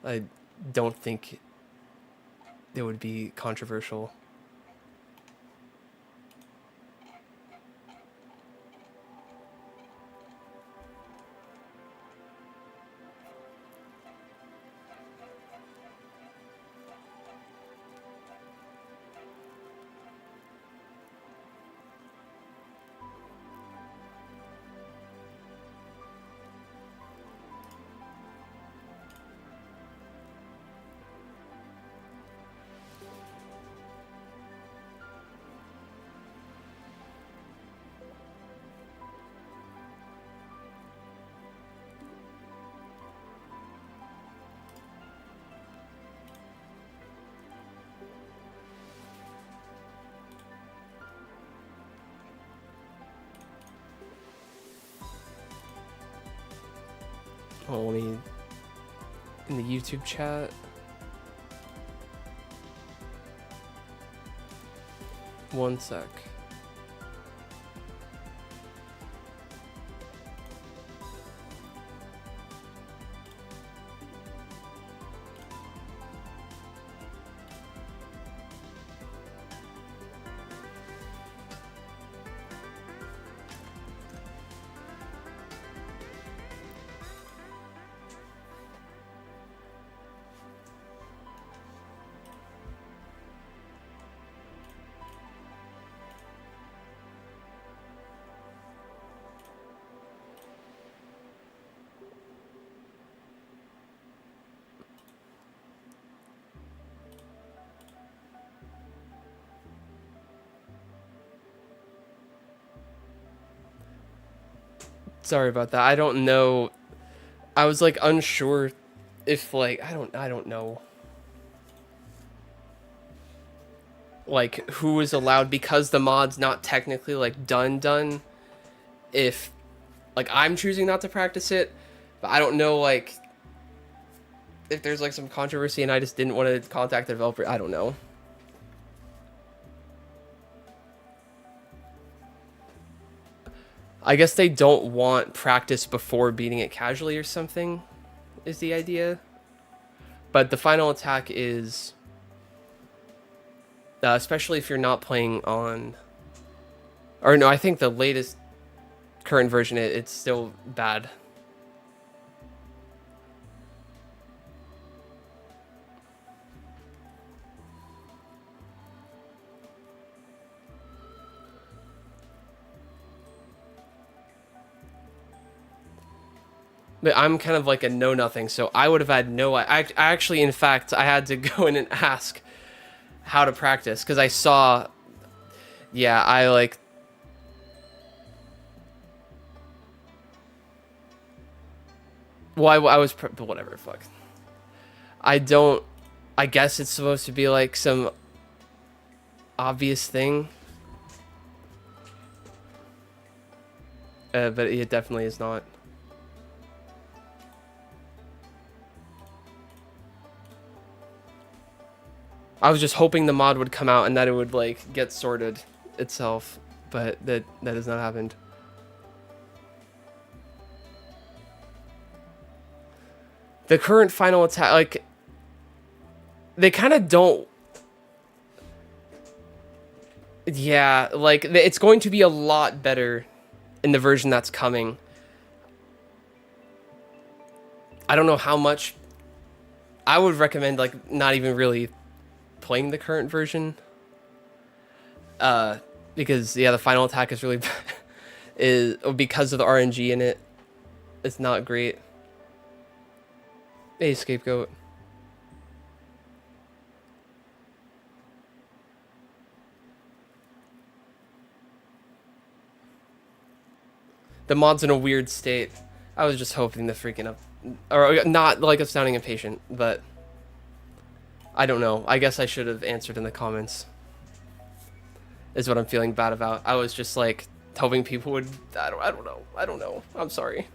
I don't think it would be controversial. Oh, let me in the YouTube chat. One sec. Sorry about that. I don't know. I was like unsure if like I don't know. Like who is allowed, because the mod's not technically like done. If like I'm choosing not to practice it, but I don't know like if there's like some controversy and I just didn't want to contact the developer. I don't know. I guess they don't want practice before beating it casually or something, is the idea. But the final attack is, especially if you're not playing on, or no, I think the latest current version, it's still bad. But I'm kind of like a know-nothing, so I would have had no... I actually, in fact, I had to go in and ask how to practice, because I saw... Yeah, I like... Well, I was... But whatever, fuck. I don't... I guess it's supposed to be like some obvious thing. but it definitely is not. I was just hoping the mod would come out and that it would like get sorted itself, but that has not happened. The current final attack, like, they kind of don't. Yeah, like, it's going to be a lot better in the version that's coming. I don't know how much. I would recommend, like, not even really playing the current version. Because, yeah, the final attack is really because of the RNG in it, it's not great. Hey, Scapegoat. The mod's in a weird state. I was just hoping the freaking or not like a sounding impatient, but I don't know. I guess I should have answered in the comments. Is what I'm feeling bad about. I was just like hoping people would. I don't know. I'm sorry.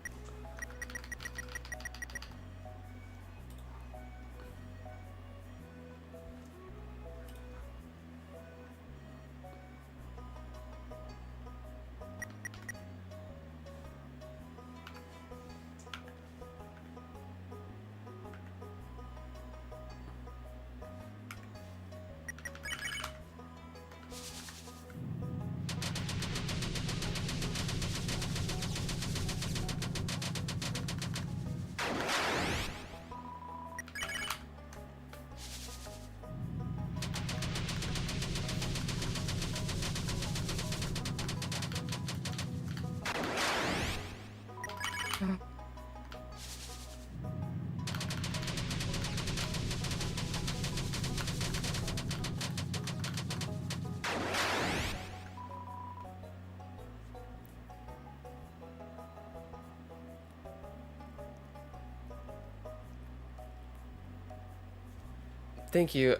Thank you.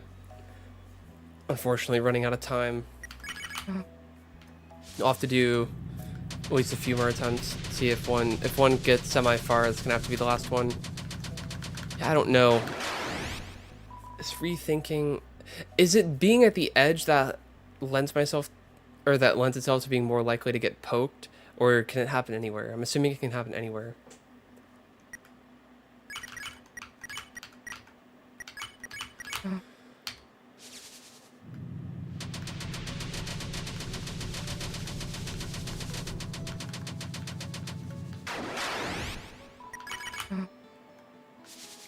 Unfortunately, running out of time. I'll have to do at least a few more attempts. See if one gets semi-far, it's gonna have to be the last one. Yeah, I don't know. Is rethinking... Is it being at the edge that lends itself to being more likely to get poked? Or can it happen anywhere? I'm assuming it can happen anywhere.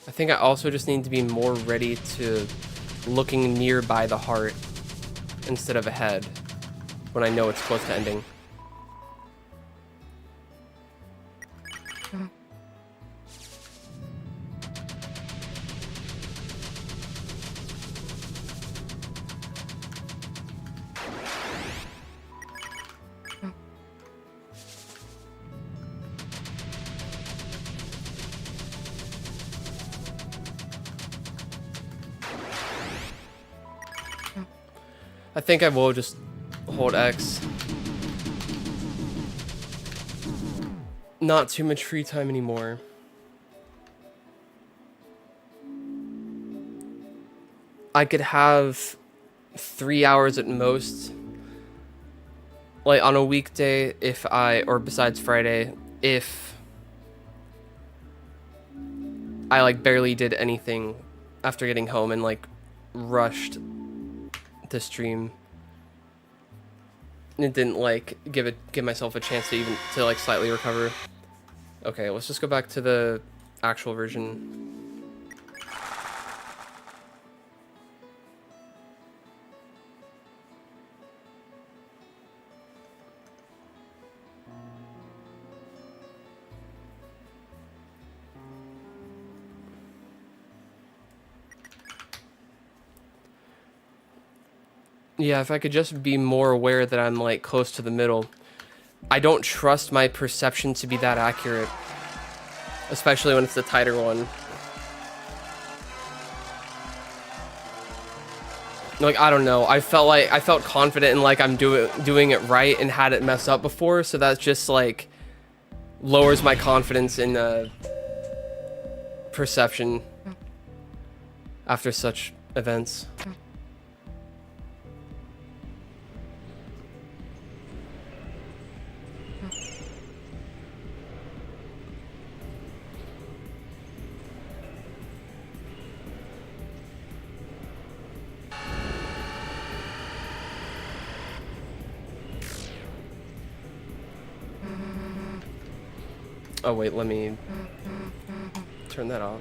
I think I also just need to be more ready to looking nearby the heart instead of ahead when I know it's close to ending. I think I will just hold X. Not too much free time anymore. I could have 3 hours at most. Like on a weekday or besides Friday, if I like barely did anything after getting home and like rushed to stream. It didn't like give myself a chance to like slightly recover. Okay, let's just go back to the actual version. Yeah, if I could just be more aware that I'm like close to the middle. I don't trust my perception to be that accurate, especially when it's the tighter one. Like, I don't know. I felt confident and like I'm doing it right and had it mess up before, so that's just like lowers my confidence in perception after such events. Oh wait, let me turn that off.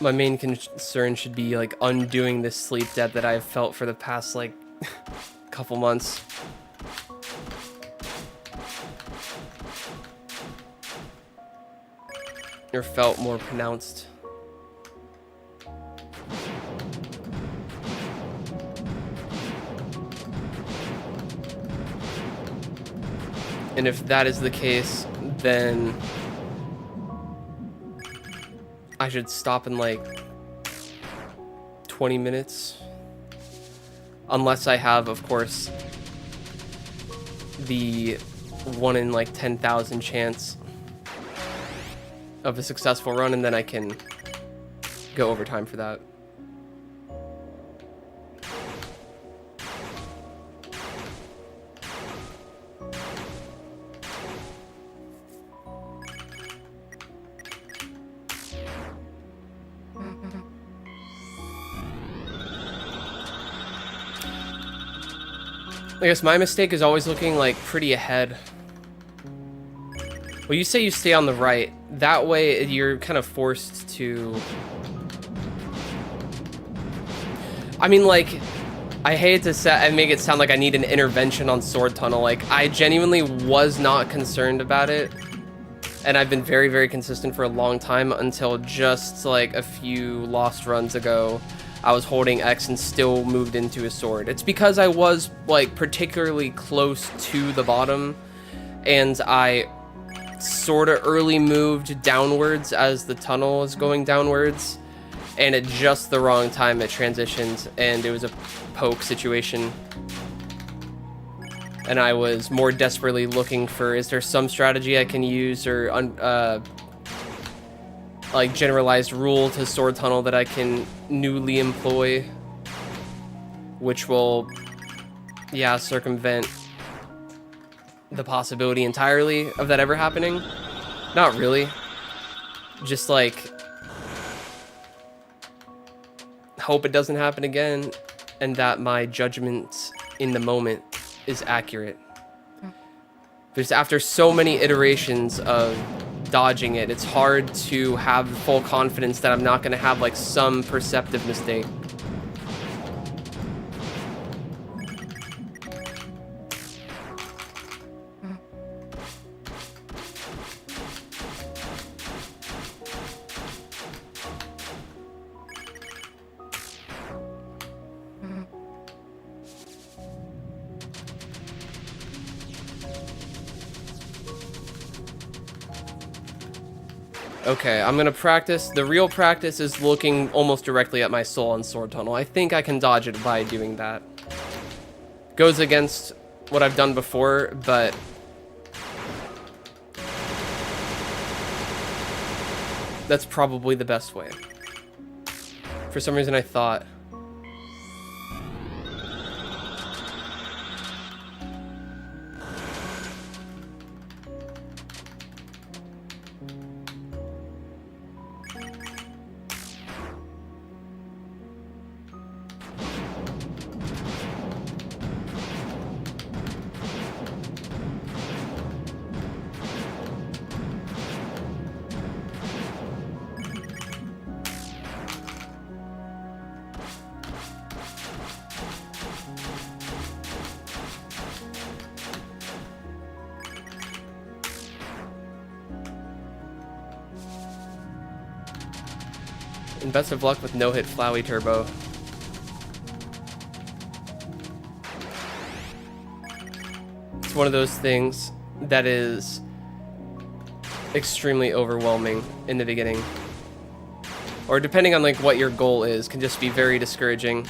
My main concern should be like undoing this sleep debt that I've felt for the past like couple months. Or felt more pronounced. And if that is the case, then I should stop in like 20 minutes. Unless I have, of course, the 1 in like 10,000 chance of a successful run, and then I can go overtime for that. I guess my mistake is always looking like pretty ahead. Well, you say you stay on the right. That way you're kind of forced to... I mean, like, I hate to say and make it sound like I need an intervention on Sword Tunnel. Like, I genuinely was not concerned about it. And I've been very, very consistent for a long time until just like a few lost runs ago. I was holding X and still moved into a sword. It's because I was like particularly close to the bottom, and I sort of early moved downwards as the tunnel was going downwards, and at just the wrong time it transitioned, and it was a poke situation. And I was more desperately looking for, is there some strategy I can use, or like generalized rule to Sword Tunnel that I can newly employ, which will, yeah, circumvent the possibility entirely of that ever happening. Not really. Just like hope it doesn't happen again, and that my judgment in the moment is accurate. There's, after so many iterations of dodging it, it's hard to have full confidence that I'm not going to have like some perceptive mistake. Okay, I'm gonna practice. The real practice is looking almost directly at my soul on Sword Tunnel. I think I can dodge it by doing that. Goes against what I've done before, but that's probably the best way. For some reason I thought... And best of luck with no-hit Flowey Turbo. It's one of those things that is extremely overwhelming in the beginning. Or depending on like what your goal is, can just be very discouraging.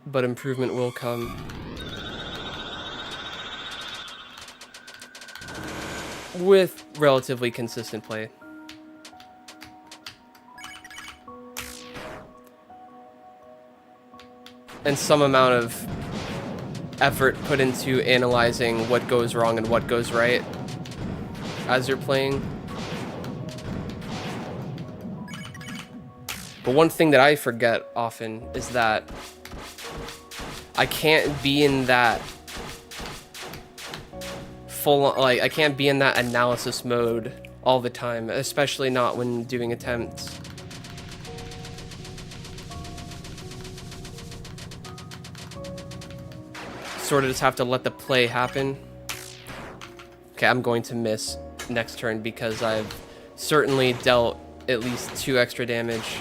But improvement will come. With relatively consistent play. And some amount of effort put into analyzing what goes wrong and what goes right as you're playing. But one thing that I forget often is that I can't be in that I can't be in that analysis mode all the time, especially not when doing attempts. Sort of just have to let the play happen. Okay, I'm going to miss next turn because I've certainly dealt at least 2 extra damage.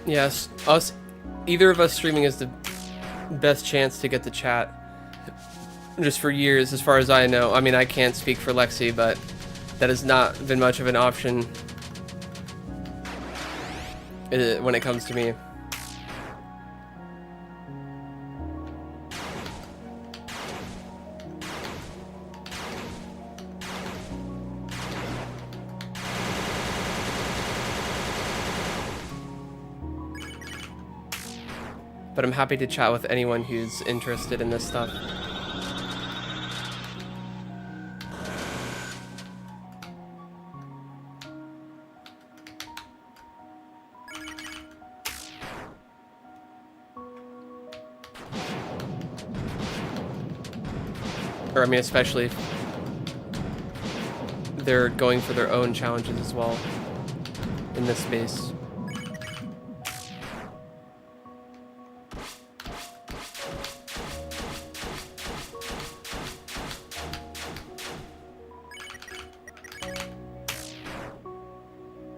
Yes, either of us streaming is the best chance to get the chat. Just for years, as far as I know. I mean, I can't speak for Lexi, but that has not been much of an option when it comes to me. But I'm happy to chat with anyone who's interested in this stuff. Or I mean, especially if they're going for their own challenges as well in this space.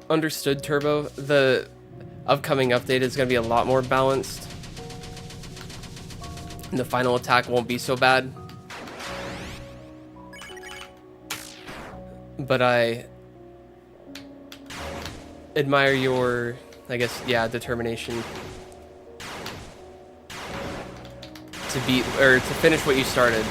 Understood, Turbo. The upcoming update is going to be a lot more balanced. And the final attack won't be so bad. But I admire your, I guess, yeah, determination to beat, or to finish what you started.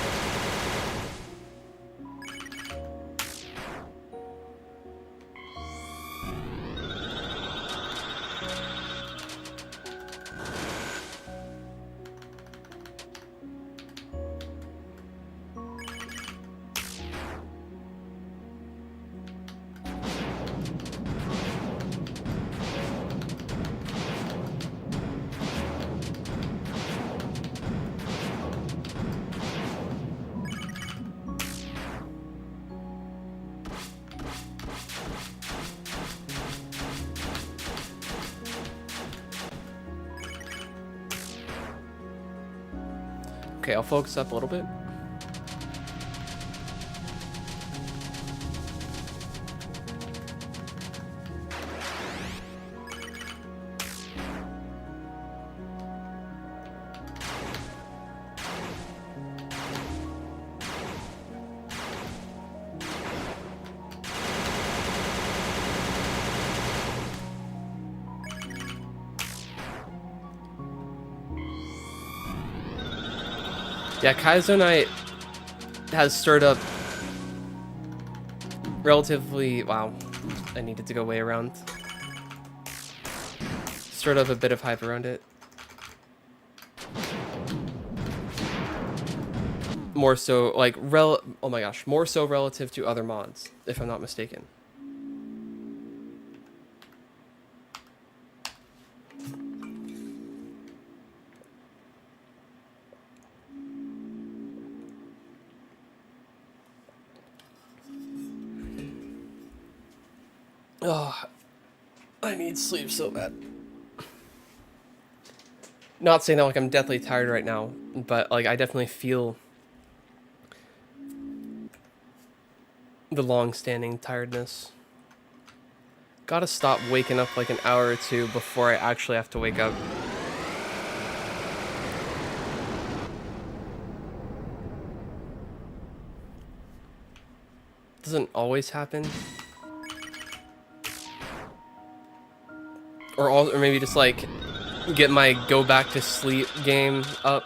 Okay, I'll focus up a little bit. Yeah, Kaizo Knight has stirred up relatively, wow, I needed to go way around. Sort of a bit of hype around it. More so, like, oh my gosh, more so relative to other mods, if I'm not mistaken. Oh, I need sleep so bad. Not saying that like I'm deathly tired right now, but like I definitely feel the long-standing tiredness. Gotta stop waking up like an hour or two before I actually have to wake up. Doesn't always happen. Or maybe just like get my go back to sleep game up.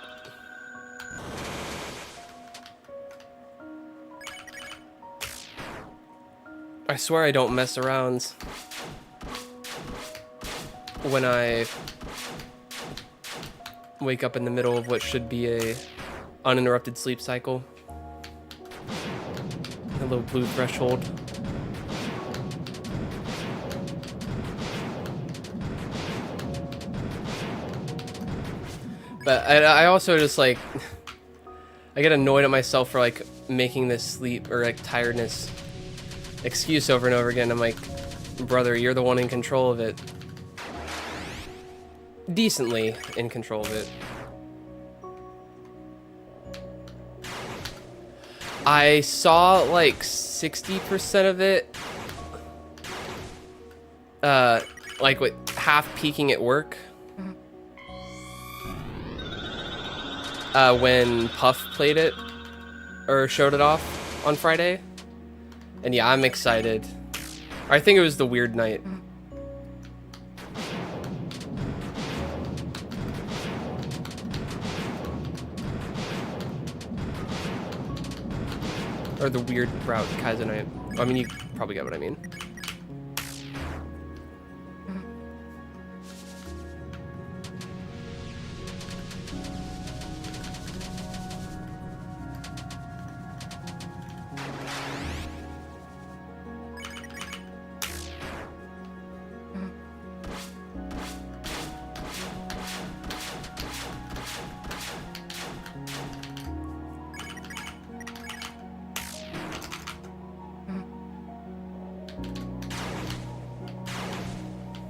I swear I don't mess around when I wake up in the middle of what should be a uninterrupted sleep cycle. A little blue threshold. But I also just like, I get annoyed at myself for like making this sleep or like tiredness excuse over and over again. I'm like, brother, you're the one in control of it. Decently in control of it. I saw like 60% of it, like with half peeking at work. When Puff played it, or showed it off on Friday. And yeah, I'm excited. I think it was the weird night. Or the weird route Kaizo night. I mean, you probably get what I mean.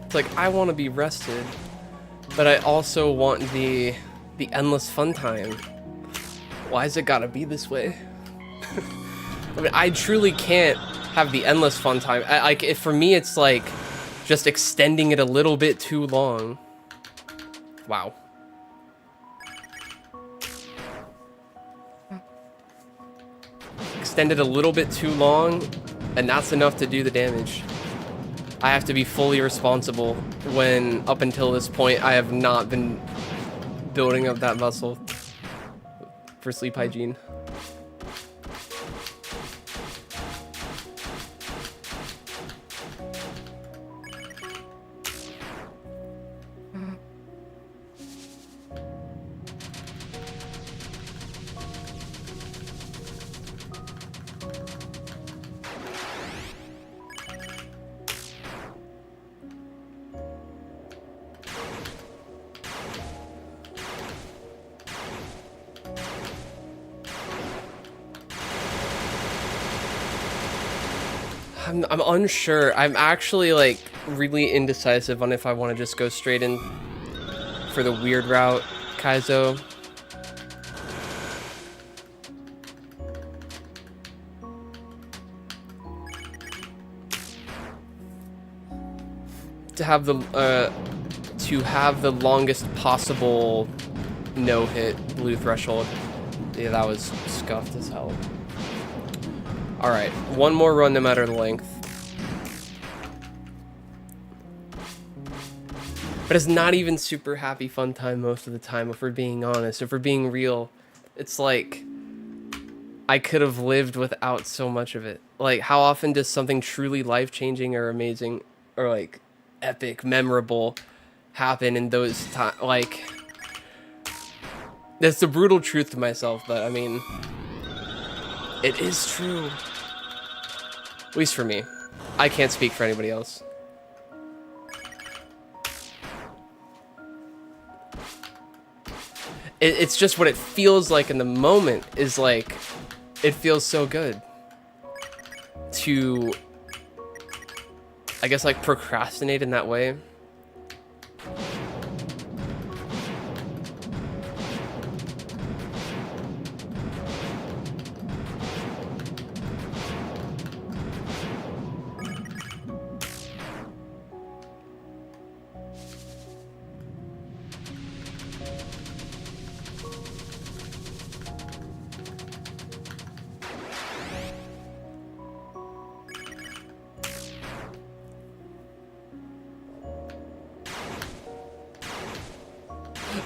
It's like, I want to be rested, but I also want the endless fun time. Why's it gotta be this way? I mean, I truly can't have the endless fun time. For me, it's like just extending it a little bit too long. Wow. Extend it a little bit too long, and that's enough to do the damage. I have to be fully responsible when, up until this point, I have not been building up that muscle for sleep hygiene. I'm unsure. I'm actually like really indecisive on if I want to just go straight in for the weird route, Kaizo. To have the longest possible no-hit blue threshold. Yeah, that was scuffed as hell. Alright, one more run no matter the length. But it's not even super happy fun time most of the time, if we're being honest. If we're being real, it's like I could have lived without so much of it. Like, how often does something truly life-changing or amazing or like epic, memorable happen in those times? Like, that's the brutal truth to myself, but I mean, it is true. At least for me. I can't speak for anybody else. It's just what it feels like in the moment is like, it feels so good to, I guess, like procrastinate in that way.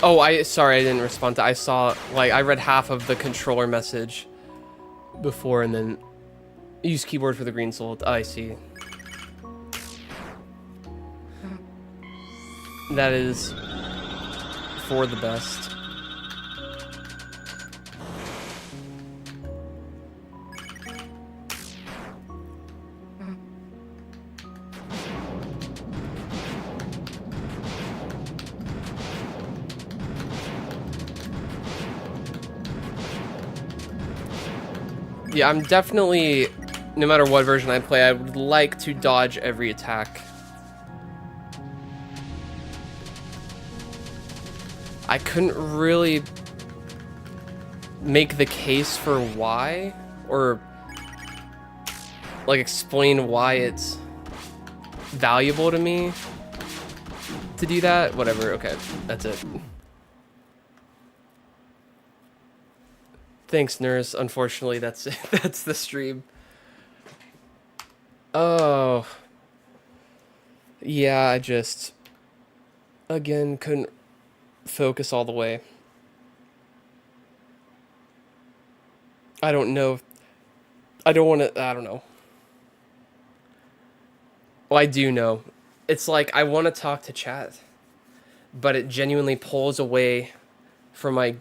Oh, sorry, I didn't respond to. I saw, like, I read half of the controller message before, and then use keyboard for the green soul. I see. That is for the best. Yeah, I'm definitely, no matter what version I play, I would like to dodge every attack. I couldn't really make the case for why, or like explain why it's valuable to me to do that. Whatever, okay, that's it. Thanks, nurse. Unfortunately, that's it. That's the stream. Oh. Yeah, I just, again, couldn't focus all the way. I don't know. I don't want to, I don't know. Well, I do know. It's like, I want to talk to chat, but it genuinely pulls away from my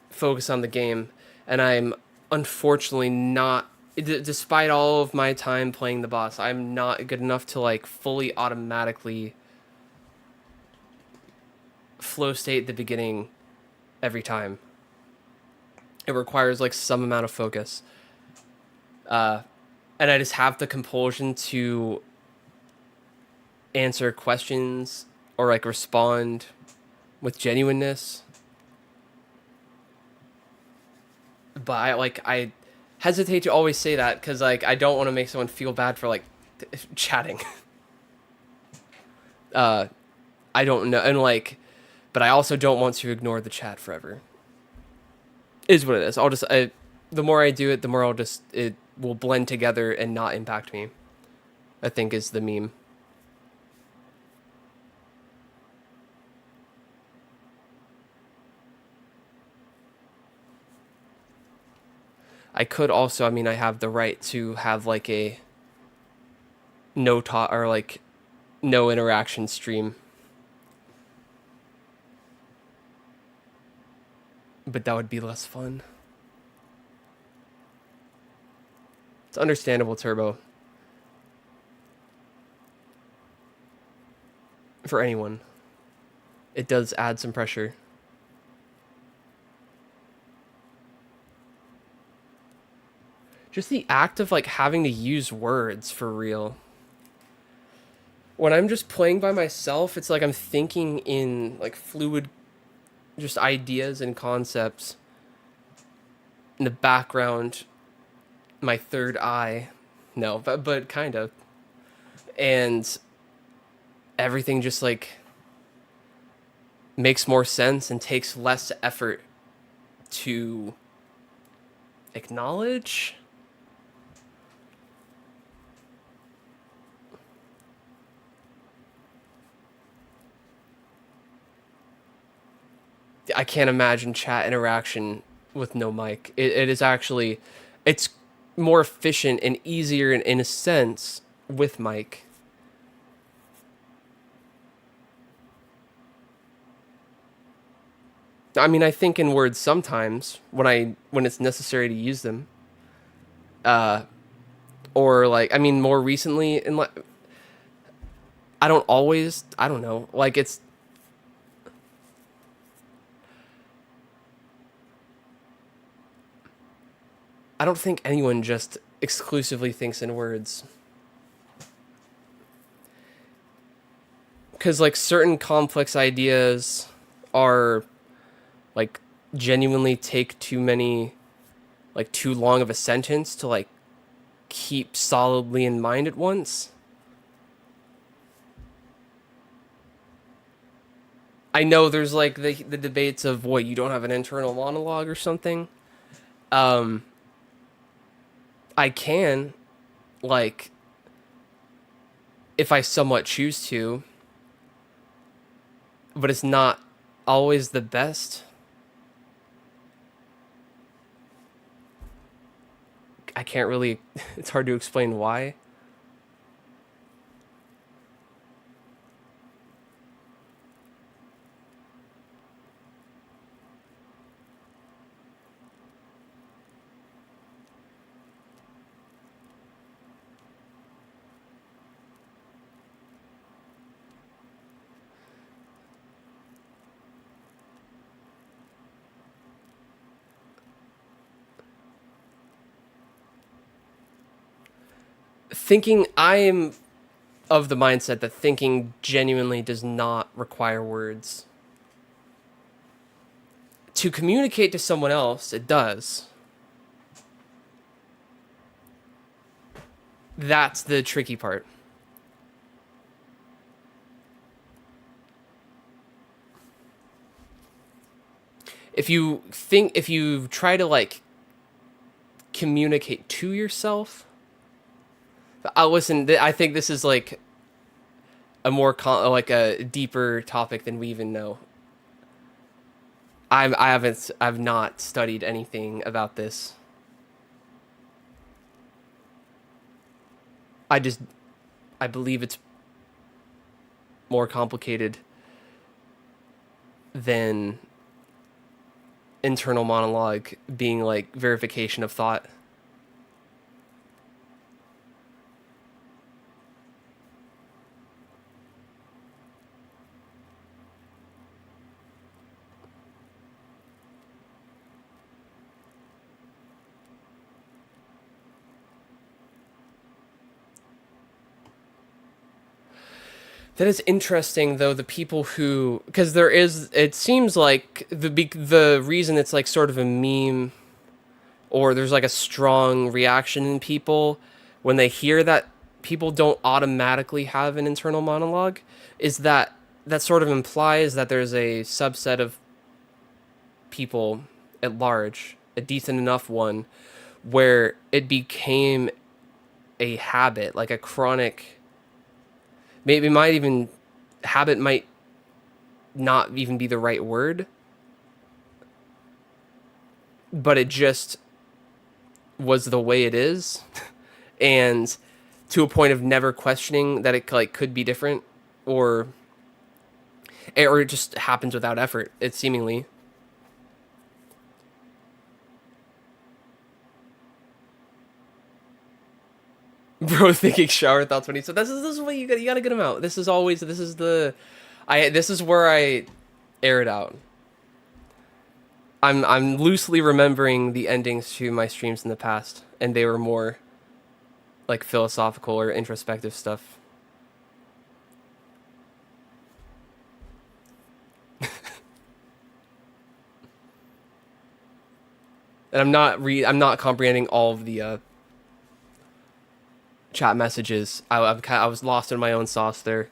focus on the game, and I'm unfortunately not, despite all of my time playing the boss, I'm not good enough to like fully automatically flow state at the beginning every time. It requires like some amount of focus, and I just have the compulsion to answer questions or like respond with genuineness. But I hesitate to always say that because like I don't want to make someone feel bad for like chatting. I don't know, and like, but I also don't want to ignore the chat forever. Is what it is. The more I do it, the more it will blend together and not impact me, I think is the meme. I could also, I mean, I have the right to have like a no talk or like no interaction stream. But that would be less fun. It's understandable, Turbo. For anyone. It does add some pressure. Just the act of like having to use words for real. When I'm just playing by myself, it's like I'm thinking in like fluid, just ideas and concepts. In the background, my third eye. No, but kind of. And everything just like makes more sense and takes less effort to acknowledge. I can't imagine chat interaction with no mic. It is actually, it's more efficient and easier in a sense with mic. I mean, I think in words sometimes when it's necessary to use them. Uh, or like, I mean, more recently in like, I don't always. I don't know. Like it's. I don't think anyone just exclusively thinks in words. Because like certain complex ideas are like genuinely take too many, like too long of a sentence to like keep solidly in mind at once. I know there's like the debates of what, you don't have an internal monologue or something. Um, I can, like, if I somewhat choose to, but it's not always the best. I can't really, it's hard to explain why. Thinking, I am of the mindset that thinking genuinely does not require words. To communicate to someone else, it does. That's the tricky part. If you try to like communicate to yourself, I listen. I think this is like a like a deeper topic than we even know. I've not studied anything about this. I just I believe it's more complicated than internal monologue being like verification of thought. That is interesting, though. The people who, because there is, it seems like the reason it's like sort of a meme, or there's like a strong reaction in people when they hear that people don't automatically have an internal monologue, is that that sort of implies that there's a subset of people at large, a decent enough one, where it became a habit, like a chronic. Maybe it might even habit might not even be the right word, but it just was the way it is, and to a point of never questioning that it like could be different, or it just happens without effort. It seemingly. Bro thinking shower thoughts when he said this is what you gotta get them out. This is always this is the I this is where I air it out. I'm loosely remembering the endings to my streams in the past, and they were more like philosophical or introspective stuff. And I'm not comprehending all of the chat messages. I was lost in my own sauce there.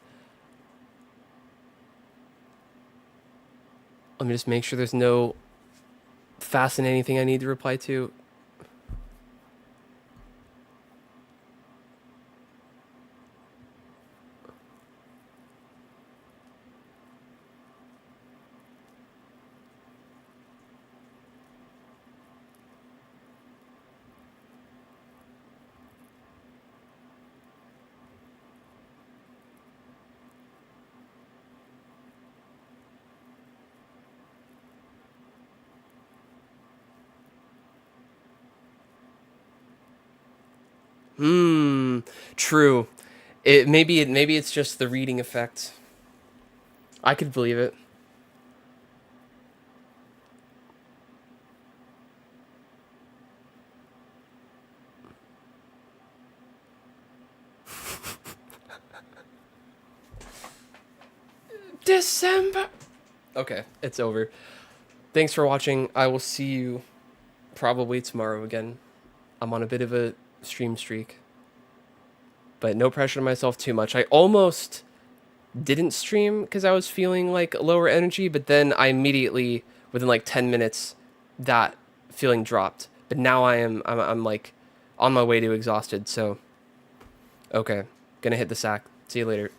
Let me just make sure there's no fascinating thing I need to reply to. Hmm. True. Maybe it's just the reading effect. I could believe it. December. Okay, it's over. Thanks for watching. I will see you probably tomorrow again. I'm on a bit of a stream streak, but no pressure to myself too much. I almost didn't stream because I was feeling like lower energy, but then I immediately, within like 10 minutes, that feeling dropped. But now I'm like on my way to exhausted. So, okay, gonna hit the sack. See you later.